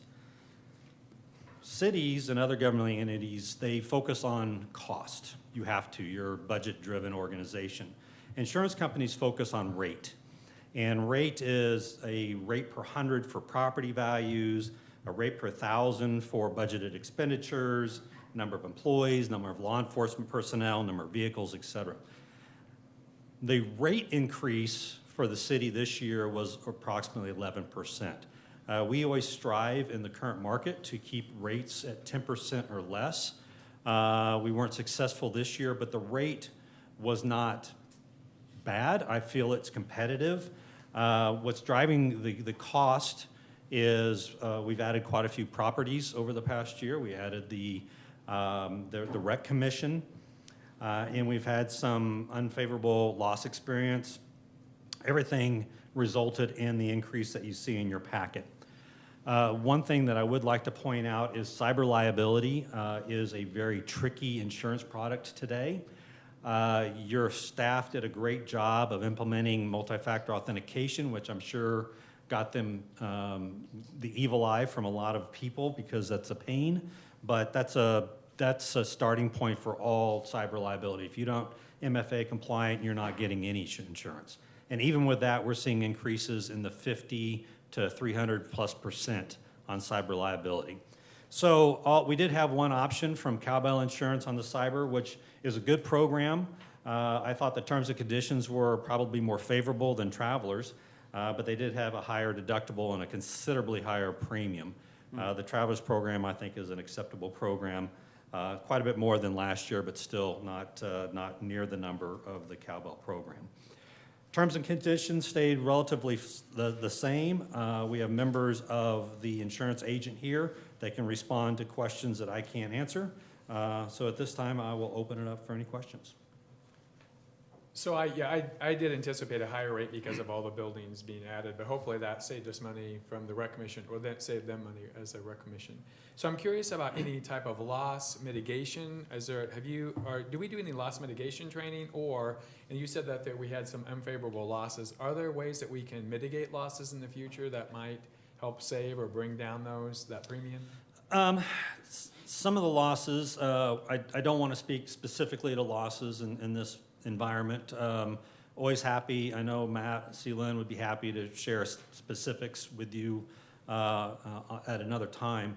Cities and other government entities, they focus on cost. You have to, you're a budget-driven organization. Insurance companies focus on rate. And rate is a rate per 100 for property values, a rate per 1,000 for budgeted expenditures, number of employees, number of law enforcement personnel, number of vehicles, et cetera. The rate increase for the city this year was approximately 11%. We always strive in the current market to keep rates at 10% or less. We weren't successful this year, but the rate was not bad. I feel it's competitive. What's driving the cost is we've added quite a few properties over the past year. We added the rec commission, and we've had some unfavorable loss experience. Everything resulted in the increase that you see in your packet. One thing that I would like to point out is cyber liability is a very tricky insurance product today. Your staff did a great job of implementing multi-factor authentication, which I'm sure got them the evil eye from a lot of people because that's a pain, but that's a starting point for all cyber liability. If you don't MFA compliant, you're not getting any insurance. And even with that, we're seeing increases in the 50 to 300+% on cyber liability. So we did have one option from Cowbell Insurance on the cyber, which is a good program. I thought the terms and conditions were probably more favorable than Travelers, but they did have a higher deductible and a considerably higher premium. The Travelers Program, I think, is an acceptable program, quite a bit more than last year, but still not near the number of the Cowbell program. Terms and conditions stayed relatively the same. We have members of the insurance agent here that can respond to questions that I can't answer. So at this time, I will open it up for any questions. So I did anticipate a higher rate because of all the buildings being added, but hopefully that saved us money from the rec commission, or that saved them money as a rec commission. So I'm curious about any type of loss mitigation. Do we do any loss mitigation training, and you said that we had some unfavorable losses. Are there ways that we can mitigate losses in the future that might help save or bring down that premium? Some of the losses, I don't want to speak specifically to losses in this environment. Always happy, I know Matt Seelin would be happy to share specifics with you at another time.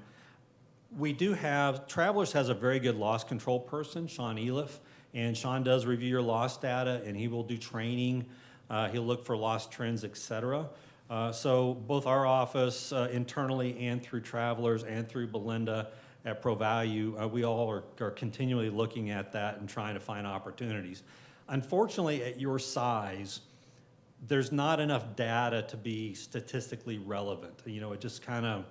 We do have, Travelers has a very good loss control person, Sean Eliff, and Sean does review your loss data, and he will do training. He'll look for loss trends, et cetera. So both our office internally and through Travelers and through Belinda at ProValue, we all are continually looking at that and trying to find opportunities. Unfortunately, at your size, there's not enough data to be statistically relevant. You know, it just kind of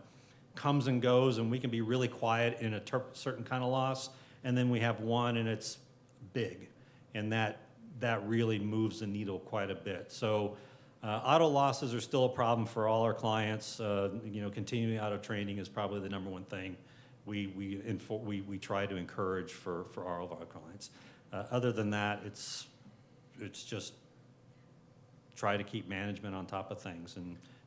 comes and goes, and we can be really quiet in a certain kind of loss, and then we have one and it's big, and that really moves the needle quite a bit. So auto losses are still a problem for all our clients. You know, continuing auto training is probably the number one thing we try to encourage for all of our clients. Other than that, it's just try to keep management on top of things,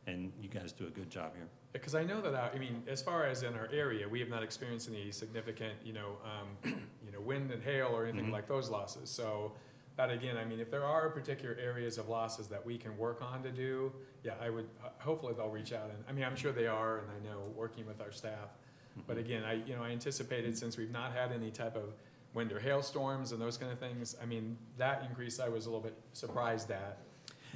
and you guys do a good job here. Because I know that, as far as in our area, we have not experienced any significant, wind and hail or anything like those losses. So that again, if there are particular areas of losses that we can work on to do, I would, hopefully they'll reach out, and I'm sure they are, and I know, working with our staff. But again, I anticipated, since we've not had any type of wind or hailstorms and those kind of things, that increase I was a little bit surprised at,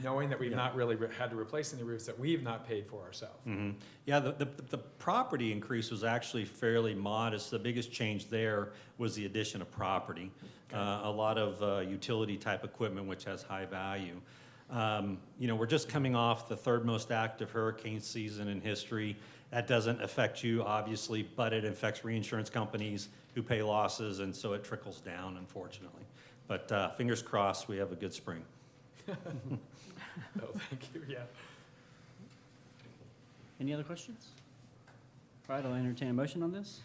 knowing that we've not really had to replace any roofs that we've not paid for ourselves. Mm-hmm. Yeah, the property increase was actually fairly modest. The biggest change there was the addition of property. Okay. A lot of utility type equipment, which has high value. We're just coming off the third most active hurricane season in history. That doesn't affect you, obviously, but it affects reinsurance companies who pay losses, and so it trickles down, unfortunately. But fingers crossed, we have a good spring. Oh, thank you, yeah. Any other questions? All right, I'll entertain a motion on this.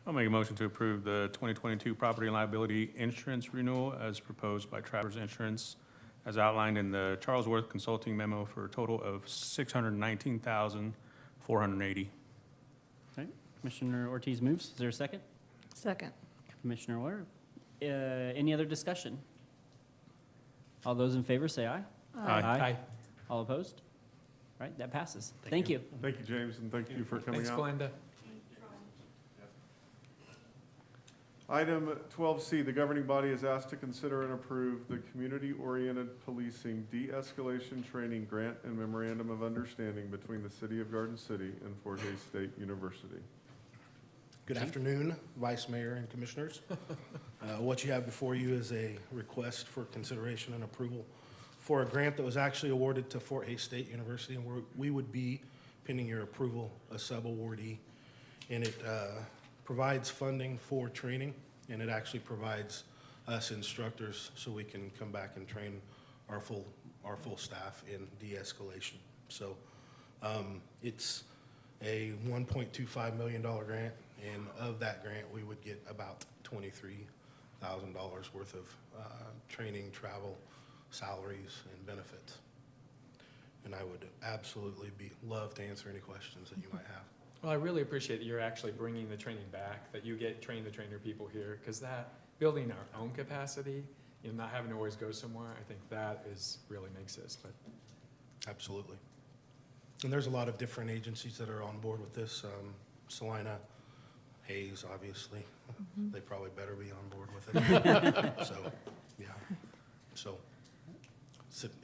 I'll make a motion to approve the 2022 property and liability insurance renewal as proposed by Travelers Insurance, as outlined in the Charlesworth Consulting memo, for a total of $619,480. Okay, Commissioner Ortiz moves. Is there a second? Second. Commissioner Ware. Any other discussion? All those in favor say aye. Aye. All opposed? All right, that passes. Thank you. Thank you, James, and thank you for coming Thanks, out. Glenda. Item 12C, the governing body is asked to consider and approve the Community-Oriented Policing De-Escalation Training Grant and Memorandum of Understanding between the City of Garden City and Fort Hays State University. Good afternoon, Vice Mayor and Commissioners. What you have before you is a request for consideration and approval for a grant that was actually awarded to Fort Hays State University, and we would be, pending your approval, a sub-awardee. And it provides funding for training, and it actually provides us instructors so we can come back and train our full staff in de-escalation. So it's a $1.25 million grant, and of that grant, we would get about $23,000 worth of training, travel, salaries, and benefits. And I would absolutely love to answer any questions that you might have. Well, I really appreciate that you're actually bringing the training back, that you get train the trainer people here, because that, building our own capacity, not having to always go somewhere, I think that really makes this, but. Absolutely. And there's a lot of different agencies that are on board with this. Salina, Hayes, obviously. They probably better be on board with it. So, yeah. So,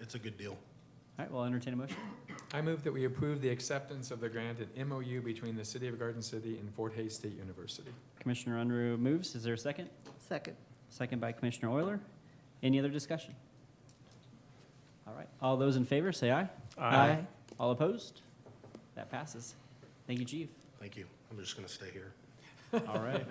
it's a good deal. right, we'll entertain a motion. I move that we approve the acceptance of the grant and MOU between the City of Garden City and Fort Hays State University. Commissioner Unruh moves. Is there a second? Second. Second by Commissioner Euler. Any other discussion? All right, all those in favor, say aye. All opposed? That passes. Thank you, Chief. Thank you. I'm just gonna stay here. All right.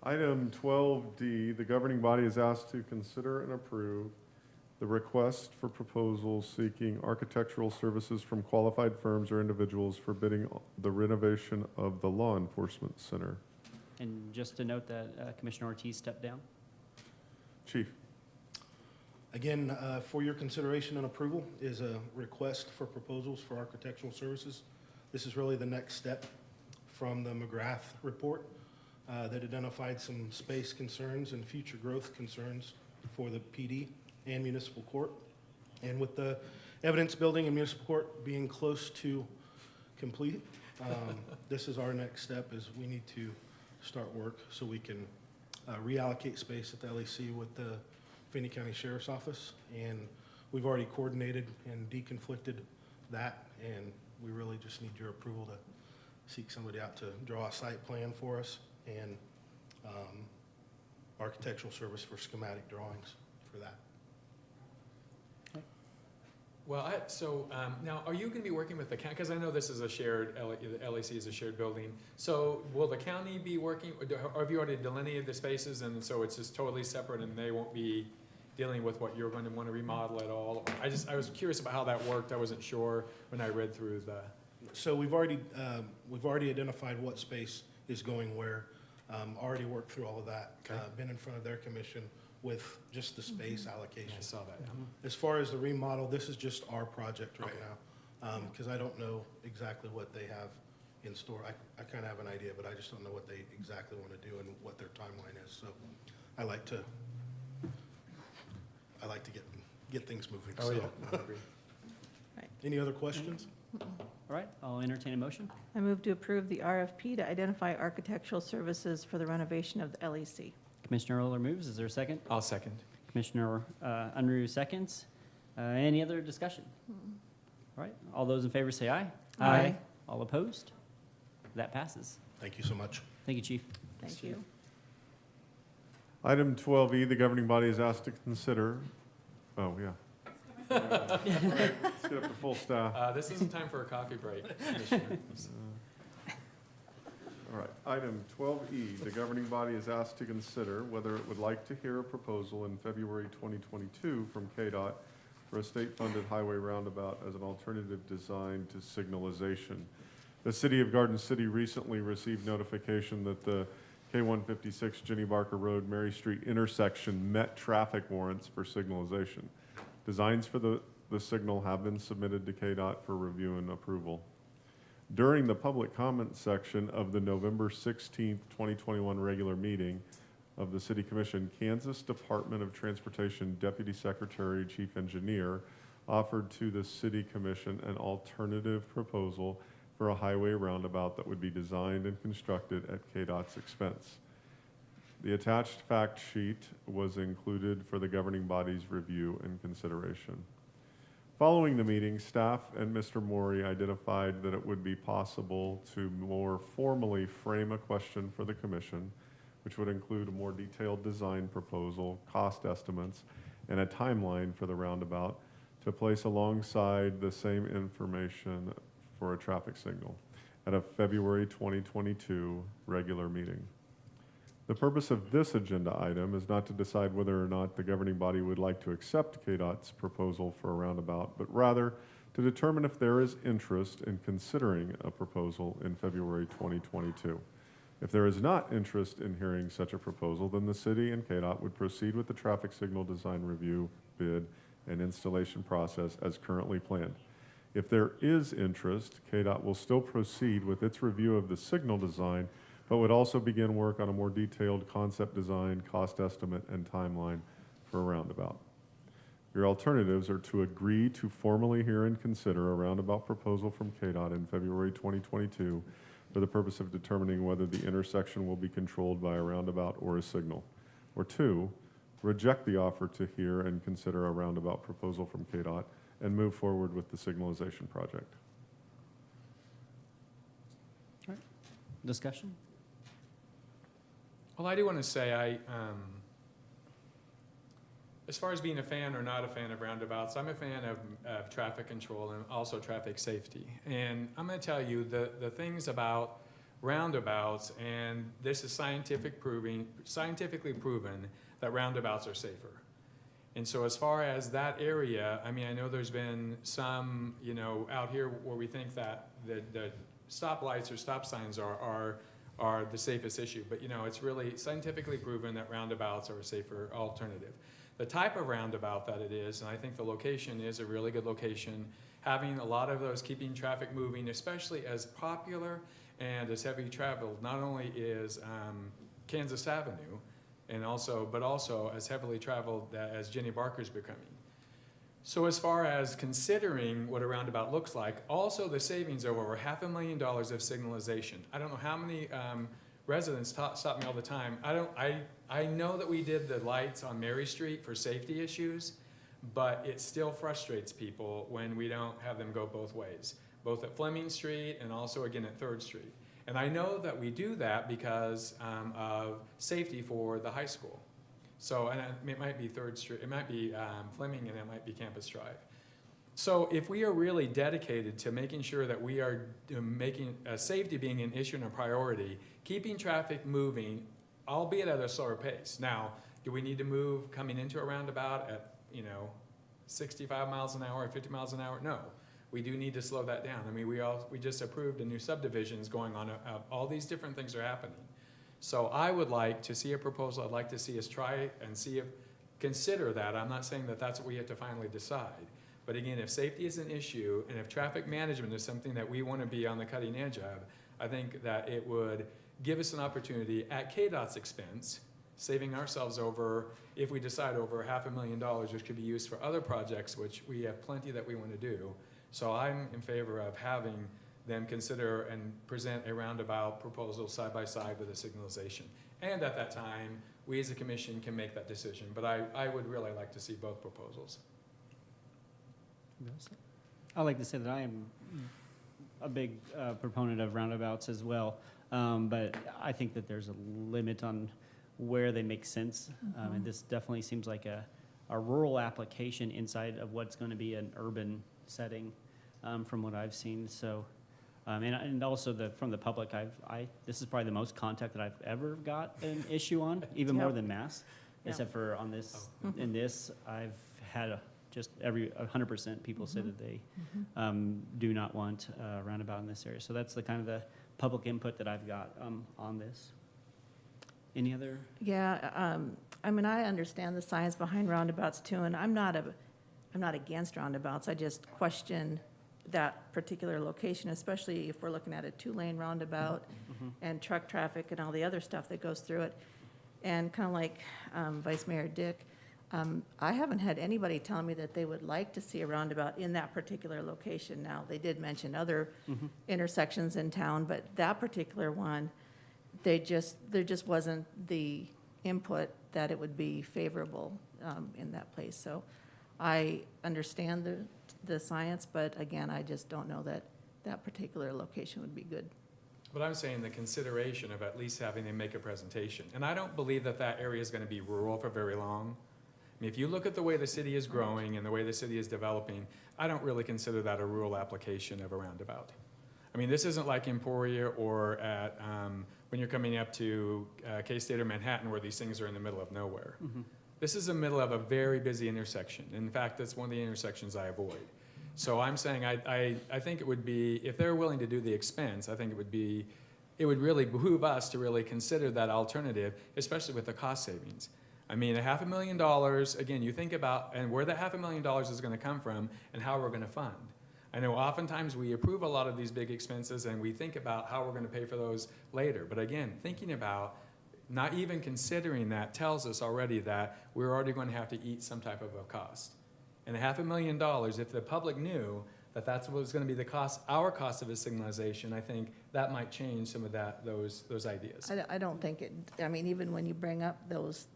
Item 12D, the governing body is asked to consider and approve the request for proposals seeking architectural services from qualified firms or individuals for bidding the renovation of the law enforcement center. And just to note that Commissioner Ortiz stepped down. Chief. Again, for your consideration and approval is a request for proposals for architectural services. This is really the next step from the McGrath report that identified some space concerns and future growth concerns for the PD and municipal court. And with the evidence building and municipal court being close to complete, this is our next step, is we need to start work so we can reallocate space at the LEC with the Findlay County Sheriff's Office. And we've already coordinated and deconflicted that, and we really just need your approval to seek somebody out to draw a site plan for us and architectural service for schematic drawings for that. Well, now, are you going to be working with the county? Because I know this is a shared, the LEC is a shared building. So will the county be working, or have you already delineated the spaces, and so it's just totally separate and they won't be dealing with what you're going to want to remodel at all? I was curious about how that worked. I wasn't sure when I read through the. So we've already identified what space is going where, already worked through all of that. Okay. Been in front of their commission with just the space allocation. I saw that. As far as the remodel, this is just our project right Okay. now, because I don't know exactly what they have in store. I kind of have an idea, but I just don't know what they exactly want to do and what their timeline is. So I like to get things moving. Oh, So, yeah. I agree. any other questions? All right, I'll entertain a motion. I move to approve the RFP to identify architectural services for the renovation of the LEC. Commissioner Euler moves. Is there a second? I'll second. Commissioner Unruh seconds. Any other discussion? All right, all those in favor say aye. Aye. All opposed? That passes. Thank you so much. Thank you, Chief. Thank you. Item 12E, the governing body is asked to consider, oh, yeah. Let's get up to full staff. This isn't time for a coffee break, Commissioner. All right, item 12E, the governing body is asked to consider whether it would like to hear a proposal in February 2022 from KDOT for a state-funded highway roundabout as an alternative design to signalization. The City of Garden City recently received notification that the K-156 Jenny Barker Road, Mary Street intersection met traffic warrants for signalization. Designs for the signal have been submitted to KDOT for review and approval. During the public comment section of the November 16th, 2021 regular meeting of the City Commission, Kansas Department of Transportation Deputy Secretary Chief Engineer offered to the City Commission an alternative proposal for a highway roundabout that would be designed and constructed at KDOT's expense. The attached fact sheet was included for the governing body's review and consideration. Following the meeting, staff and Mr. Maury identified that it would be possible to more formally frame a question for the commission, which would include a more detailed design proposal, cost estimates, and a timeline for the roundabout to place alongside the same information for a traffic signal at a February 2022 regular meeting. The purpose of this agenda item is not to decide whether or not the governing body would like to accept KDOT's proposal for a roundabout, but rather to determine if there is interest in considering a proposal in February 2022. If there is not interest in hearing such a proposal, then the city and KDOT would proceed with the traffic signal design review, bid, and installation process as currently planned. If there is interest, KDOT will still proceed with its review of the signal design, but would also begin work on a more detailed concept design, cost estimate, and timeline for a roundabout. Your alternatives are to agree to formally hear and consider a roundabout proposal from KDOT in February 2022, for the purpose of determining whether the intersection will be controlled by a roundabout or a signal. Or 2, reject the offer to hear and consider a roundabout proposal from KDOT and move forward with the signalization project. Discussion? Well, I do want to say, as far as being a fan or not a fan of roundabouts, I'm a fan of traffic control and also traffic safety. And I'm going to tell you the things about roundabouts, and this is scientifically proven that roundabouts are safer. And so as far as that area, I mean, I know there's been some, out here where we think that the stoplights or stop signs are the safest issue. But, it's really scientifically proven that roundabouts are a safer alternative. The type of roundabout that it is, and I think the location is a really good location, having a lot of those keeping traffic moving, especially as popular and as heavy traveled, not only is Kansas Avenue, but also as heavily traveled as Jenny Barker's becoming. So as far as considering what a roundabout looks like, also the savings of over $500,000 of signalization. I don't know how many residents stop me all the time. I know that we did the lights on Mary Street for safety issues, but it still frustrates people when we don't have them go both ways, both at Fleming Street and also again at 3rd Street. And I know that we do that because of safety for the high school. So, and it might be 3rd Street, it might be Fleming, and it might be Campus Drive. So if we are really dedicated to making sure that we are making safety being an issue and a priority, keeping traffic moving, albeit at a slower pace. Now, do we need to move coming into a roundabout at 65 miles an hour or 50 miles an hour? No. We do need to slow that down. I mean, we just approved a new subdivisions going on. All these different things are happening. So I would like to see a proposal. I'd like to see us try and consider that. I'm not saying that that's what we have to finally decide. But again, if safety is an issue and if traffic management is something that we want to be on the cutting edge of, I think that it would give us an opportunity at KDOT's expense, saving ourselves if we decide over $500,000, which could be used for other projects, which we have plenty that we want to do. So I'm in favor of having them consider and present a roundabout proposal side by side with a signalization. And at that time, we as a commission can make that decision. But I would really like to see both proposals. I'd like to say that I am a big proponent of roundabouts as well, but I think that there's a limit on where they make sense. And this definitely seems like a rural application inside of what's going to be an urban setting from what I've seen. So, and also from the public, this is probably the most contact that I've ever got an issue on, even more than Mass, except for on this. In this, I've had just 100% people say that they do not want a roundabout in this area. So that's the kind of the public input that I've got on this. Any other? Yeah, I mean, I understand the science behind roundabouts too, and I'm not against roundabouts. I just question that particular location, especially if we're looking at a 2-lane roundabout and truck traffic and all the other stuff that goes through it. And kind of like Vice Mayor Dick, I haven't had anybody tell me that they would like to see a roundabout in that particular location. Now, they did mention other intersections in town, but that particular one, there just wasn't the input that it would be favorable in that place. So I understand the science, but again, I just don't know that that particular location would be good. But I'm saying the consideration of at least having them make a presentation. And I don't believe that area is going to be rural for very long. I mean, if you look at the way the city is growing and the way the city is developing, I don't really consider that a rural application of a roundabout. I mean, this isn't like Emporia or at when you're coming up to K-State or Manhattan where these things are in the middle of nowhere. This is the middle of a very busy intersection. In fact, that's one of the intersections I avoid. So I'm saying I think it would be, if they're willing to do the expense, I think it would really behoove us to really consider that alternative, especially with the cost savings. I mean, $500,000, again, you think about, and where that $500,000 is going to come from and how we're going to fund. I know oftentimes we approve a lot of these big expenses and we think about how we're going to pay for those later. But again, thinking about not even considering that tells us already that we're already going to have to eat some type of a cost. And $500,000, if the public knew that's what's gonna be the cost, our cost of a signalization, I think that might change some of those ideas. I don't think it, I mean, even when you bring up those,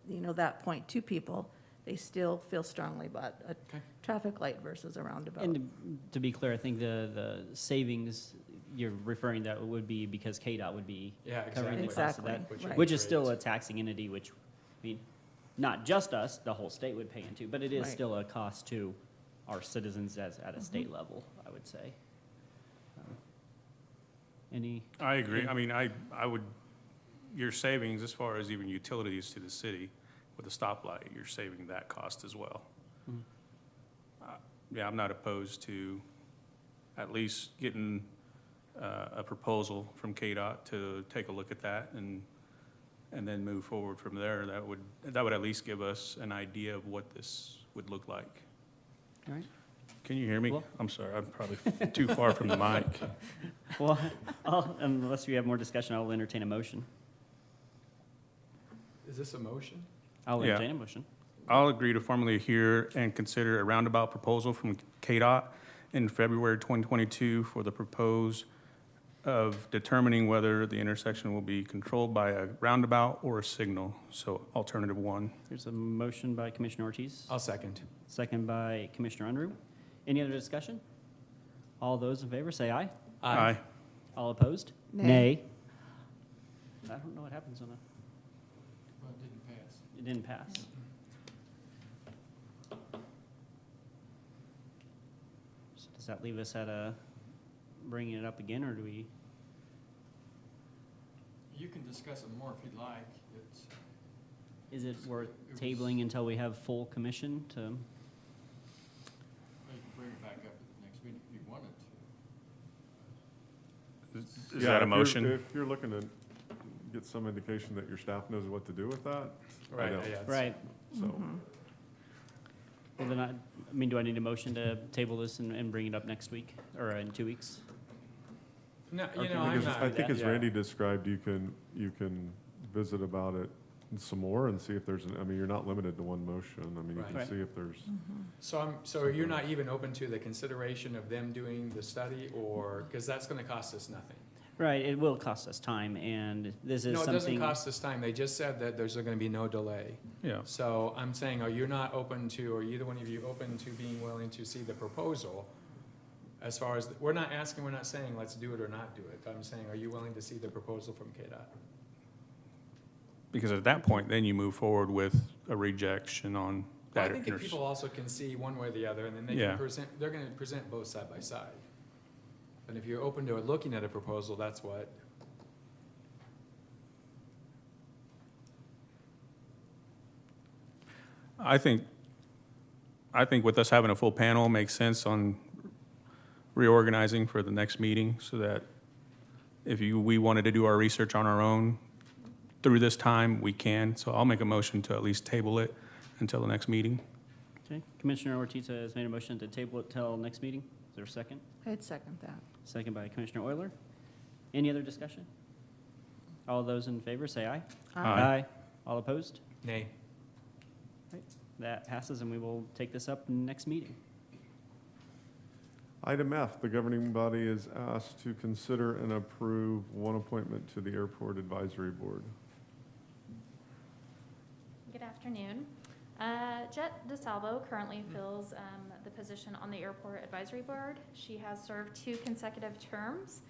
that point to people, they still feel strongly about a Okay. traffic light versus a roundabout. And to be clear, I think the savings you're referring that would be because KDOT would be Yeah, covering the exactly. cost of that, Exactly, Which right. which is still a taxing entity, which, I mean, not just us, the whole state would pay into, but it is Right. still a cost to our citizens at a state level, I would say. Any, I agree. I mean, I would, your savings as far as even utilities to the city with a stoplight, you're saving that cost as well. Mhm. Yeah, I'm not opposed to at least getting a proposal from KDOT to take a look at that and then move forward from there. That would at least give us an idea of what this would look like. all right? Can you hear me? Well- I'm sorry, I'm probably too far from the mic. Well, unless we have more discussion, I'll entertain a motion. Is this a motion? I'll Yeah. entertain a motion. I'll agree to formally hear and consider a roundabout proposal from KDOT in February 2022 for the propose of determining whether the intersection will be controlled by a roundabout or a signal, so alternative one. There's a motion by Commissioner Ortiz, I'll second. second by Commissioner Unruh. Any other discussion? All those in favor, say aye. Aye. All opposed? Nay. I don't know what happens on a, Well, it didn't pass. it didn't pass. So does that leave us at bringing it up again, or do we? You can discuss it more if you'd like. It's, Is it worth It was- tabling until we have full commission to? well, you can bring it back up at the next meeting if you wanted to. Is Yeah, that a if you're- motion? If you're looking to get some indication that your staff knows what to do with that, Right, don't. yeah. it's- Right. so. Well, then I mean, do I need a motion to table this and bring it up next week, or in 2 weeks? No, Or you can know, we I'm just- not. I think as yeah. Randy described, you can visit about it some more and see if there's, I mean, you're not limited to one motion. I mean, you Right. can Right. see if there's, So you're not even open to the consideration of them doing the study, or, because that's gonna cost us nothing? Right, it will cost us time, and this is No, it doesn't something. cost us time, they just said that there's gonna be no delay. Yeah. So I'm saying, are you not open to, or either one of you open to being willing to see the proposal? As far as, we're not asking, we're not saying let's do it or not do it, I'm saying, are you willing to see the proposal from KDOT? Because at that point, then you move forward with a rejection on Well, I that. think that people also can see one way or the other, and then they Yeah. can present, they're gonna present both side by side. And if you're open to looking at a proposal, that's what, I think with us having a full panel makes sense on reorganizing for the next meeting, so that if we wanted to do our research on our own through this time, we can. So I'll make a motion to at least table it until the next meeting. Okay, Commissioner Ortiz has made a motion to table it till next meeting. Is there a second? I'd second that. Second by Commissioner Euler. Any other discussion? All those in favor, say aye. Aye. All opposed? nay. That passes, and we will take this up next meeting. Item F, the governing body is asked to consider and approve one appointment to the Airport Advisory Board. Good afternoon. Jet DeSalvo currently fills the position on the Airport Advisory Board. She has served 2 consecutive terms,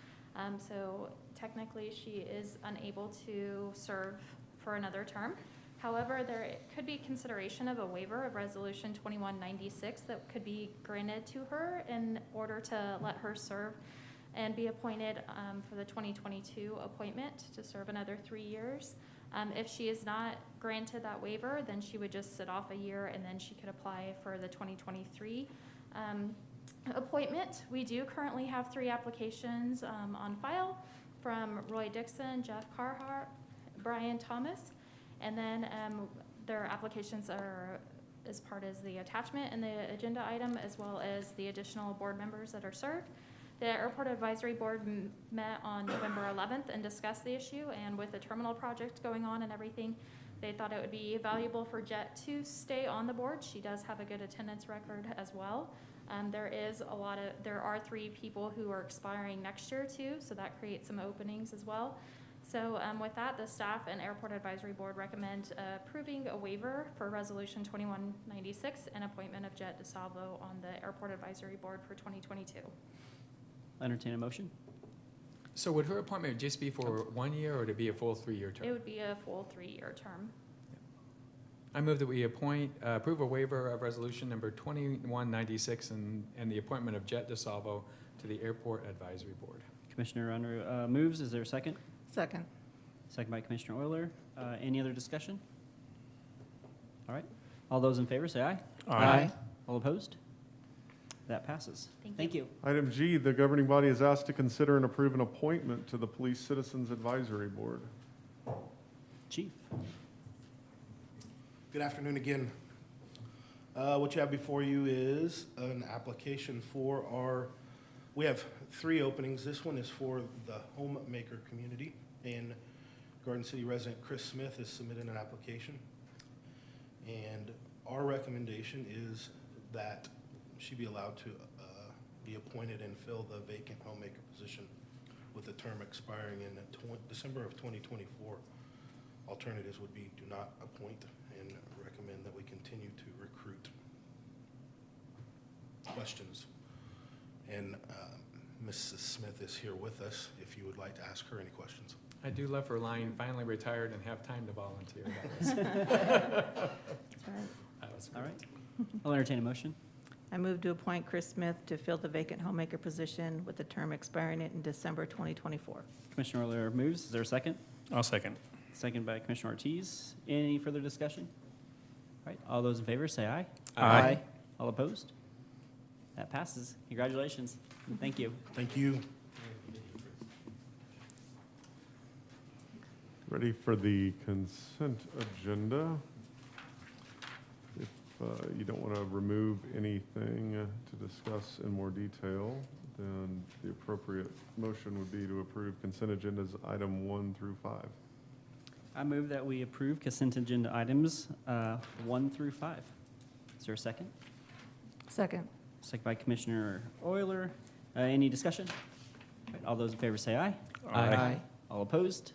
so technically she is unable to serve for another term. However, there could be consideration of a waiver of Resolution 2196 that could be granted to her in order to let her serve and be appointed for the 2022 appointment to serve another 3 years. If she is not granted that waiver, then she would just sit off a year, and then she could apply for the 2023 appointment. We do currently have 3 applications on file from Roy Dixon, Jeff Carhart, Brian Thomas, and then their applications are as part of the attachment in the agenda item, as well as the additional board members that are served. The Airport Advisory Board met on November 11th and discussed the issue, and with the terminal project going on and everything, they thought it would be valuable for Jet to stay on the board. She does have a good attendance record as well. There are 3 people who are expiring next year too, so that creates some openings as well. So with that, the staff and Airport Advisory Board recommend approving a waiver for Resolution 2196 and appointment of Jet DeSalvo on the Airport Advisory Board for 2022. Entertain a motion. So would her appointment just be for 1 year or to be a full 3-year term? It would be a full 3-year term. I move that we approve a waiver of resolution number 2196 and the appointment of Jet DeSalvo to the Airport Advisory Board. Commissioner Unruh moves. Is there a second? Second. Second by Commissioner Euler. Any other discussion? All right. All those in favor say aye. Aye. All opposed? That passes. Thank you. Item G, the governing body is asked to consider and approve an appointment to the Police Citizens Advisory Board. Chief. Good afternoon again. What you have before you is an application for we have 3 openings. This one is for the homemaker community, and Garden City resident Chris Smith has submitted an application. And our recommendation is that she be allowed to be appointed and fill the vacant homemaker position with a term expiring in December of 2024. Alternatives would be do not appoint and recommend that we continue to recruit. Questions? And Mrs. Smith is here with us if you would like to ask her any questions. I do love her line, finally retired and have time to volunteer. That was All right. I'll entertain a motion. I move to appoint Chris Smith to fill the vacant homemaker position with the term expiring in December 2024. Commissioner Euler moves. Is there a second? I'll second. Second by Commissioner Ortiz. Any further discussion? All right. All those in favor say aye. Aye. All opposed? That passes. Congratulations. Thank you. Thank you. Ready for the consent agenda. If you don't want to remove anything to discuss in more detail, then the appropriate motion would be to approve consent agendas item 1 through 5. I move that we approve consent agenda items 1 through 5. Is there a second? Second. Second by Commissioner Euler. Any discussion? All right, all those in favor say aye. Aye. All opposed?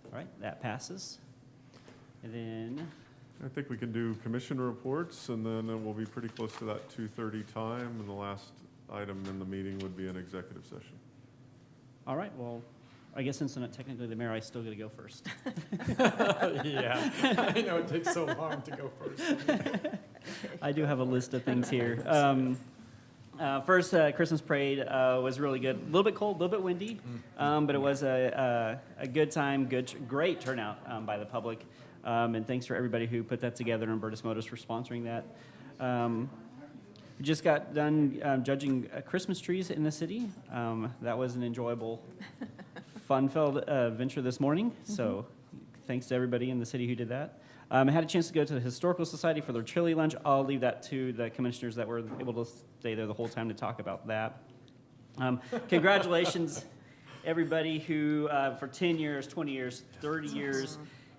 All right, that passes. And then, I think we can do commission reports, and then we'll be pretty close to that 2:30 time, and the last item in the meeting would be an executive session. all right, well, I guess since I'm not technically the mayor, I still get to go first. Yeah, I know it takes so long to go first. I do have a list of things here. First, Christmas parade was really good. A little bit cold, a little bit windy, but it was a good time, great turnout by the public. And thanks for everybody who put that together, and Bertus Modus for sponsoring that. We just got done judging Christmas trees in the city. That was an enjoyable, fun-filled venture this morning. So thanks to everybody in the city who did that. I had a chance to go to the Historical Society for their chili lunch. I'll leave that to the commissioners that were able to stay there the whole time to talk about that. Congratulations, everybody who, for 10 years, 20 years, 30 years,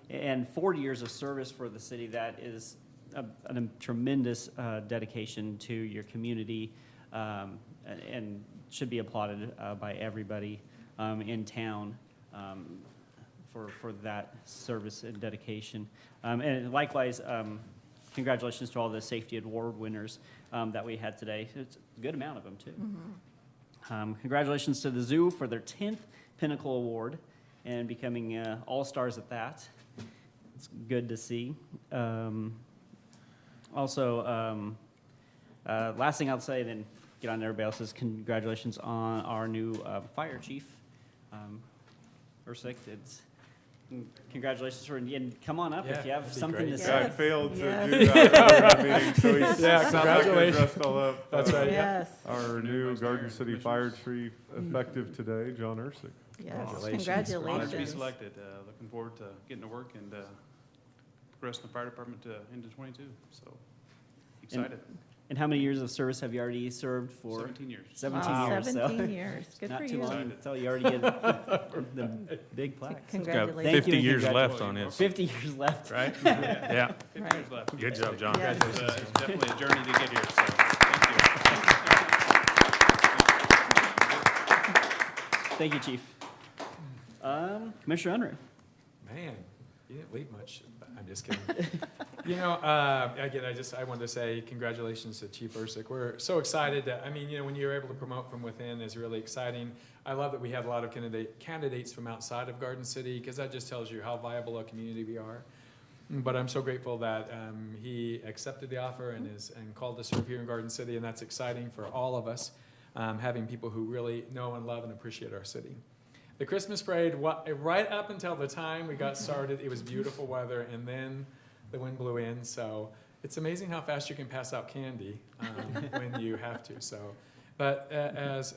and 40 years of service for the city. That is a tremendous dedication to your community, and should be applauded by everybody in town. For that service and dedication. And likewise, congratulations to all the safety award winners that we had today. It's a good amount of them, too. Congratulations to the zoo for their 10th Pinnacle Award and becoming all-stars at that. It's good to see. Also, last thing I'll say, then get on to everybody else's, congratulations on our new fire chief, Ursic. Congratulations for, and come on up if you have something to Yes. Yeah, I say. failed to Yes. do that in the meeting, so he's Yeah, not back there congratulations. dressed all up. That's right. Yes, Our new Garden City Fire Chief, effective today, John Ursic. yes, Honored to be congratulations. selected. Looking forward to getting to work and progressing the fire department into 22. So excited. And how many years of service have you already served for? 17 years. 17 Wow, years. so 17 years. Good not for too you. long until you already get the big plaque. So Got Congratulations. Thank 50 you. years left on his, 50 years left. right? Yeah. Right. Good job, John. Yeah. It's definitely a journey to get here, so thank you. Thank you, Chief. Commissioner Unruh. Man, you didn't leave much. I'm just kidding. Again, I wanted to say congratulations to Chief Ursick. We're so excited that, when you're able to promote from within is really exciting. I love that we have a lot of candidates from outside of Garden City, because that just tells you how viable a community we are. But I'm so grateful that he accepted the offer and called to serve here in Garden City, and that's exciting for all of us, having people who really know and love and appreciate our city. The Christmas parade, right up until the time we got started, it was beautiful weather, and then the wind blew in. So it's amazing how fast you can pass out candy when you have to. So, but as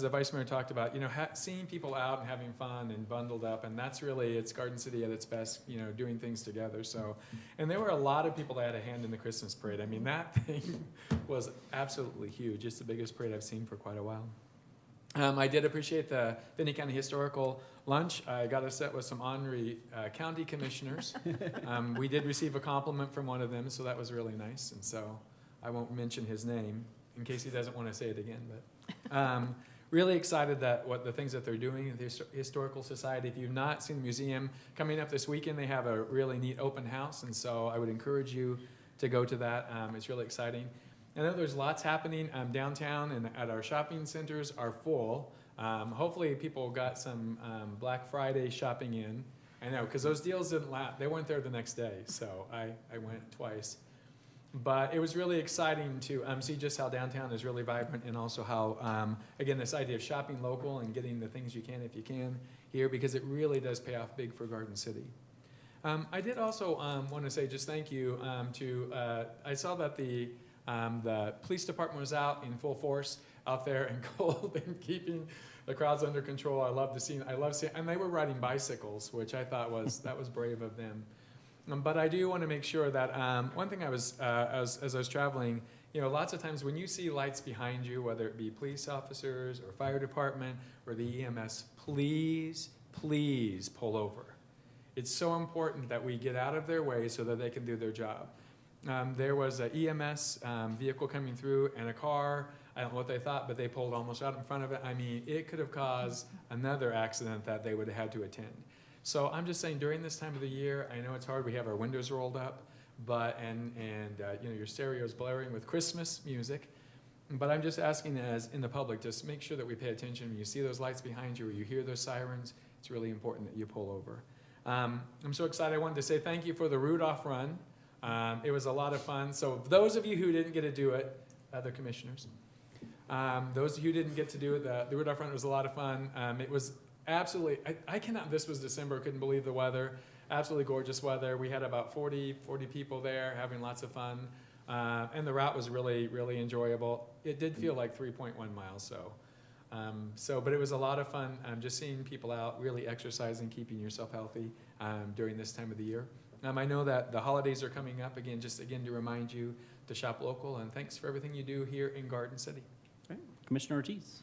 the Vice Mayor talked about, seeing people out and having fun and bundled up, and that's really, it's Garden City at its best, doing things together. So, and there were a lot of people that had a hand in the Christmas parade. That thing was absolutely huge. It's the biggest parade I've seen for quite a while. I did appreciate the Finney County Historical lunch. I got a set with some honorary county commissioners. We did receive a compliment from one of them, so that was really nice. And so I won't mention his name in case he doesn't want to say it again. But really excited that what the things that they're doing at the Historical Society. If you've not seen the museum, coming up this weekend, they have a really neat open house. And so I would encourage you to go to that. It's really exciting. I know there's lots happening downtown, and at our shopping centers are full. Hopefully people got some Black Friday shopping in. I know, because those deals didn't last. They weren't there the next day, so I went twice. But it was really exciting to see just how downtown is really vibrant, and also how, again, this idea of shopping local and getting the things you can if you can here, because it really does pay off big for Garden City. I did also want to say just thank you I saw that the police department was out in full force out there in cold and keeping the crowds under control. I love seeing, and they were riding bicycles, which I thought was brave of them. But I do want to make sure that one thing as I was traveling, lots of times when you see lights behind you, whether it be police officers or fire department or the EMS, please pull over. It's so important that we get out of their way so that they can do their job. There was an EMS vehicle coming through and a car. I don't know what they thought, but they pulled almost out in front of it. It could have caused another accident that they would have had to attend. So I'm just saying, during this time of the year, I know it's hard. We have our windows rolled up, but your stereo's blaring with Christmas music. But I'm just asking, as in the public, just make sure that we pay attention. When you see those lights behind you or you hear those sirens, it's really important that you pull over. I'm so excited. I wanted to say thank you for the Rudolph run. It was a lot of fun. So those of you who didn't get to do it, other commissioners, those of you who didn't get to do it, the Rudolph run was a lot of fun. It was absolutely, this was December, couldn't believe the weather. Absolutely gorgeous weather. We had about 40 people there having lots of fun. And the route was really, really enjoyable. It did feel like 3.1 miles, but it was a lot of fun just seeing people out, really exercising, keeping yourself healthy during this time of the year. I know that the holidays are coming up again, to remind you to shop local, and thanks for everything you do here in Garden City. Right. Commissioner Ortiz.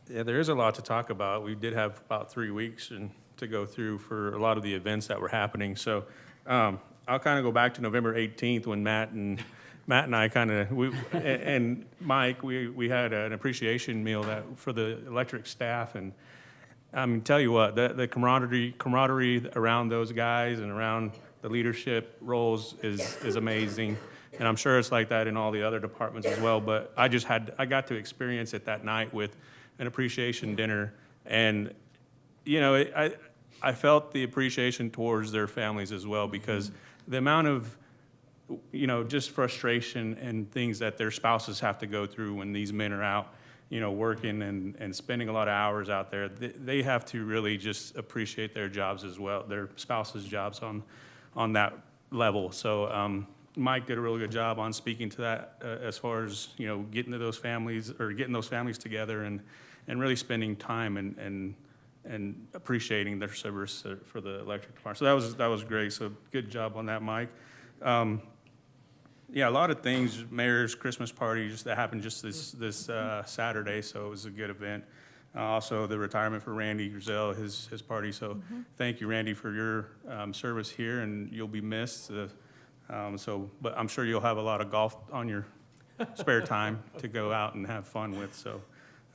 Yeah, there is a lot to talk about. We did have about 3 weeks to go through for a lot of the events that were happening. So I'll kind of go back to November 18th when Matt and I and Mike, we had an appreciation meal for the electric staff. And tell you what, the camaraderie around those guys and around the leadership roles is amazing. And I'm sure it's like that in all the other departments as well. But I got to experience it that night with an appreciation dinner. And, I felt the appreciation towards their families as well, because the amount of, just frustration and things that their spouses have to go through when these men are out, working and spending a lot of hours out there, they have to really just appreciate their jobs as well, their spouses' jobs on that level. So Mike did a really good job on speaking to that as far as, getting those families together and really spending time and appreciating their service for the electric department. So that was great. So good job on that, Mike. yeah, a lot of things, mayor's Christmas party just that happened just this Saturday, so it was a good event. Also, the retirement for Randy Griselle, his party, so thank you, Randy, for your service here, and you'll be missed. But I'm sure you'll have a lot of golf on your spare time to go out and have fun with, so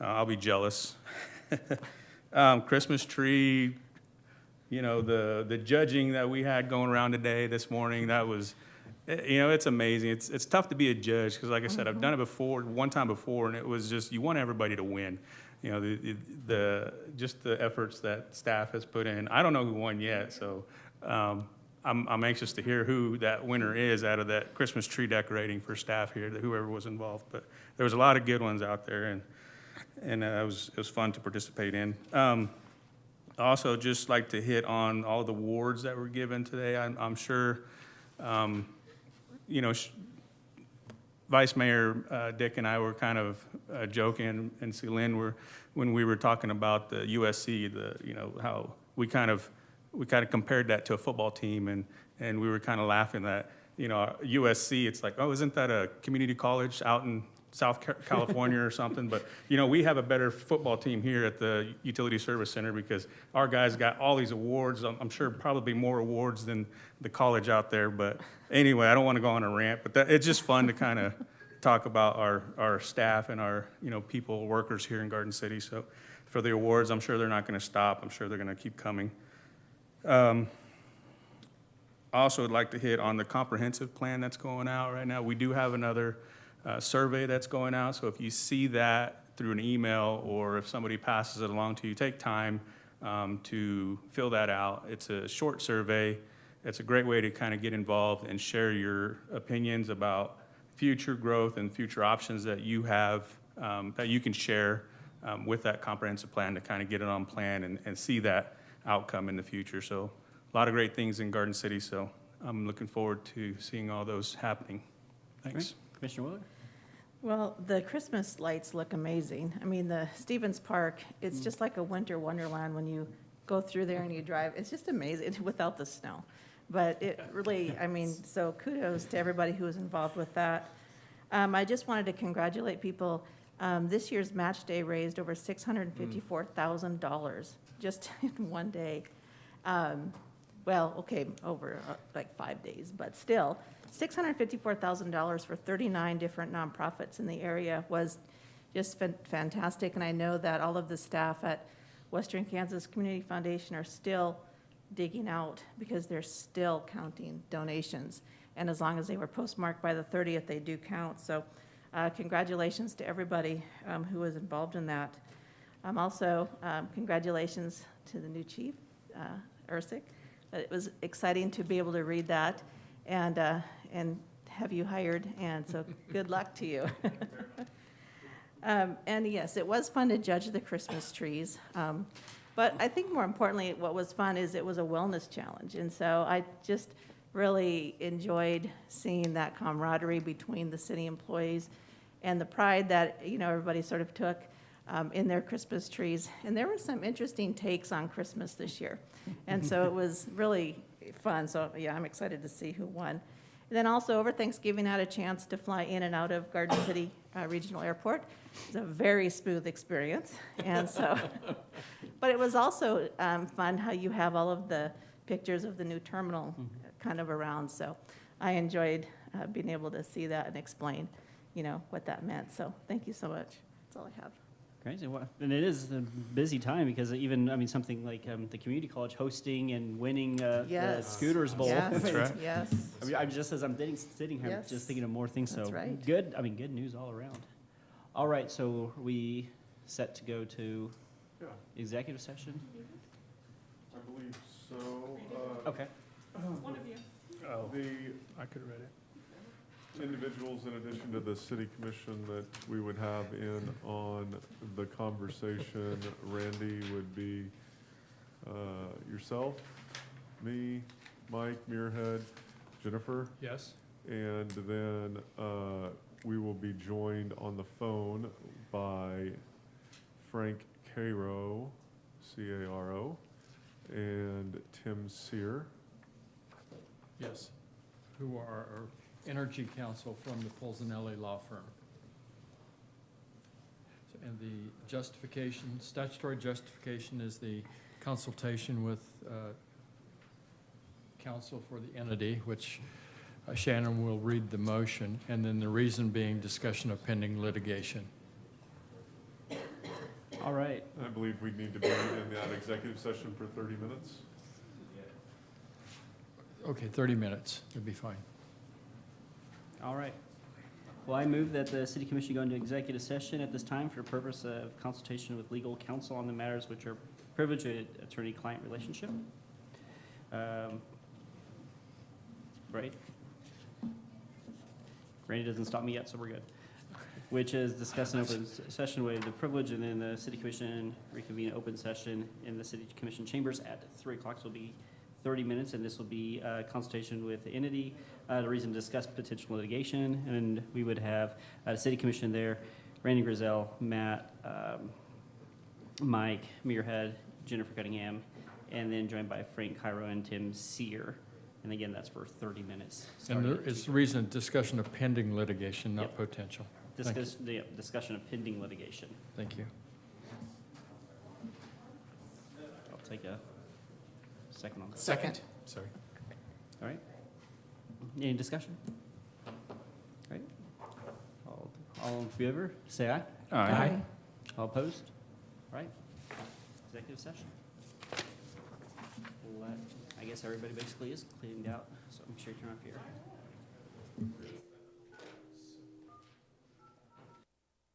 I'll be jealous. Christmas tree, you know, the judging that we had going around today, this morning, that was, you know, it's amazing. It's tough to be a judge, because like I said, I've done it before, one time before, and it was just, you want everybody to win. You know, just the efforts that staff has put in. I don't know who won yet, so I'm anxious to hear who that winner is out of that Christmas tree decorating for staff here, whoever was involved. But there was a lot of good ones out there, and it was fun to participate in. Also, just like to hit on all the awards that were given today. I'm sure, you know, Vice Mayor Dick and I were kind of joking, and Celine were, when we were talking about the USC, you know, how we kind of compared that to a football team, and we were kind of laughing that, you know, USC, it's like, oh, isn't that a community college out in South California or something? But, you know, we have a better football team here at the Utility Service Center, because our guys got all these awards. I'm sure probably more awards than the college out there. But anyway, I don't want to go on a rant, but it's just fun to kind of talk about our staff and our, you know, people, workers here in Garden City. So for the awards, I'm sure they're not going to stop. I'm sure they're going to keep coming. I also would like to hit on the comprehensive plan that's going out right now. We do have another survey that's going out, so if you see that through an email, or if somebody passes it along to you, take time to fill that out. It's a short survey. It's a great way to kind of get involved and share your opinions about future growth and future options that you have, that you can share with that comprehensive plan, to kind of get it on plan and see that outcome in the future. So a lot of great things in Garden City, so I'm looking forward to seeing all those happening. Thanks. Commissioner Willer? Well, the Christmas lights look amazing. I mean, the Stevens Park, it's just like a winter wonderland when you go through there and you drive. It's just amazing without the snow. But it really, I mean, so kudos to everybody who was involved with that. I just wanted to congratulate people. This year's match day raised over $654,000 just in one day. Well, okay, over like 5 days, but still, $654,000 for 39 different nonprofits in the area was just fantastic. And I know that all of the staff at Western Kansas Community Foundation are still digging out, because they're still counting donations. And as long as they were postmarked by the 30th, they do count. So congratulations to everybody who was involved in that. Also, congratulations to the new chief, Ersic. It was exciting to be able to read that and have you hired, and so good luck to you. And yes, it was fun to judge the Christmas trees. But I think more importantly, what was fun is it was a wellness challenge. And so I just really enjoyed seeing that camaraderie between the city employees and the pride that, you know, everybody sort of took in their Christmas trees. And there were some interesting takes on Christmas this year. And so it was really fun. So yeah, I'm excited to see who won. And then also over Thanksgiving, I had a chance to fly in and out of Garden City Regional Airport. It was a very smooth experience. And so, but it was also fun how you have all of the pictures of the new terminal kind of around. So I enjoyed being able to see that and explain, you know, what that meant. So thank you so much. That's all I have. Crazy. And it is a busy time, because even, I mean, something like the community college hosting and winning the Scooters Bowl. Yes. That's right. Yes. I mean, I'm just, as I'm sitting here, Yes. just thinking of more things. That's So right. good. I mean, good news all around. All right. So are we set to go to executive session? I believe so. Okay. One of you. I could have read it. Individuals, in addition to the city commission, that we would have in on the conversation, Randy, would be yourself, me, Mike, Muirhead, Jennifer, Yes? and then we will be joined on the phone by Frank Caro, C-A-R-O, and Tim Sear. Yes. Who are our energy counsel from the Polzinelli Law Firm. And the justification, statutory justification is the consultation with counsel for the entity, which Shannon will read the motion, and then the reason being discussion of pending litigation. All right. I believe we need to be in that executive session for 30 minutes. Okay, 30 minutes would be fine. All right. Well, I move that the city commission go into executive session at this time for the purpose of consultation with legal counsel on the matters which are privileged attorney-client relationship. Right? Randy doesn't stop me yet, so we're good. Which is discuss an open session with the privilege, and then the city commission reconvene open session in the city commission chambers at 3 o'clock. So it'll be 30 minutes, and this will be consultation with the entity, the reason to discuss potential litigation, and we would have the city commission there, Randy Grizel, Matt, Mike Muirhead, Jennifer Cunningham, and then joined by Frank Cairo and Tim Sear. And again, that's for 30 minutes. And there is the reason discussion of pending litigation, not Yep. potential. Thank you. The discussion of pending litigation. Thank you. I'll take a second on that. Second. Sorry. All right. Any discussion? All right. All in favor, say aye. Aye. All opposed? All right. Executive session. I guess everybody basically is cleaned out, so I'm sure you turn off here.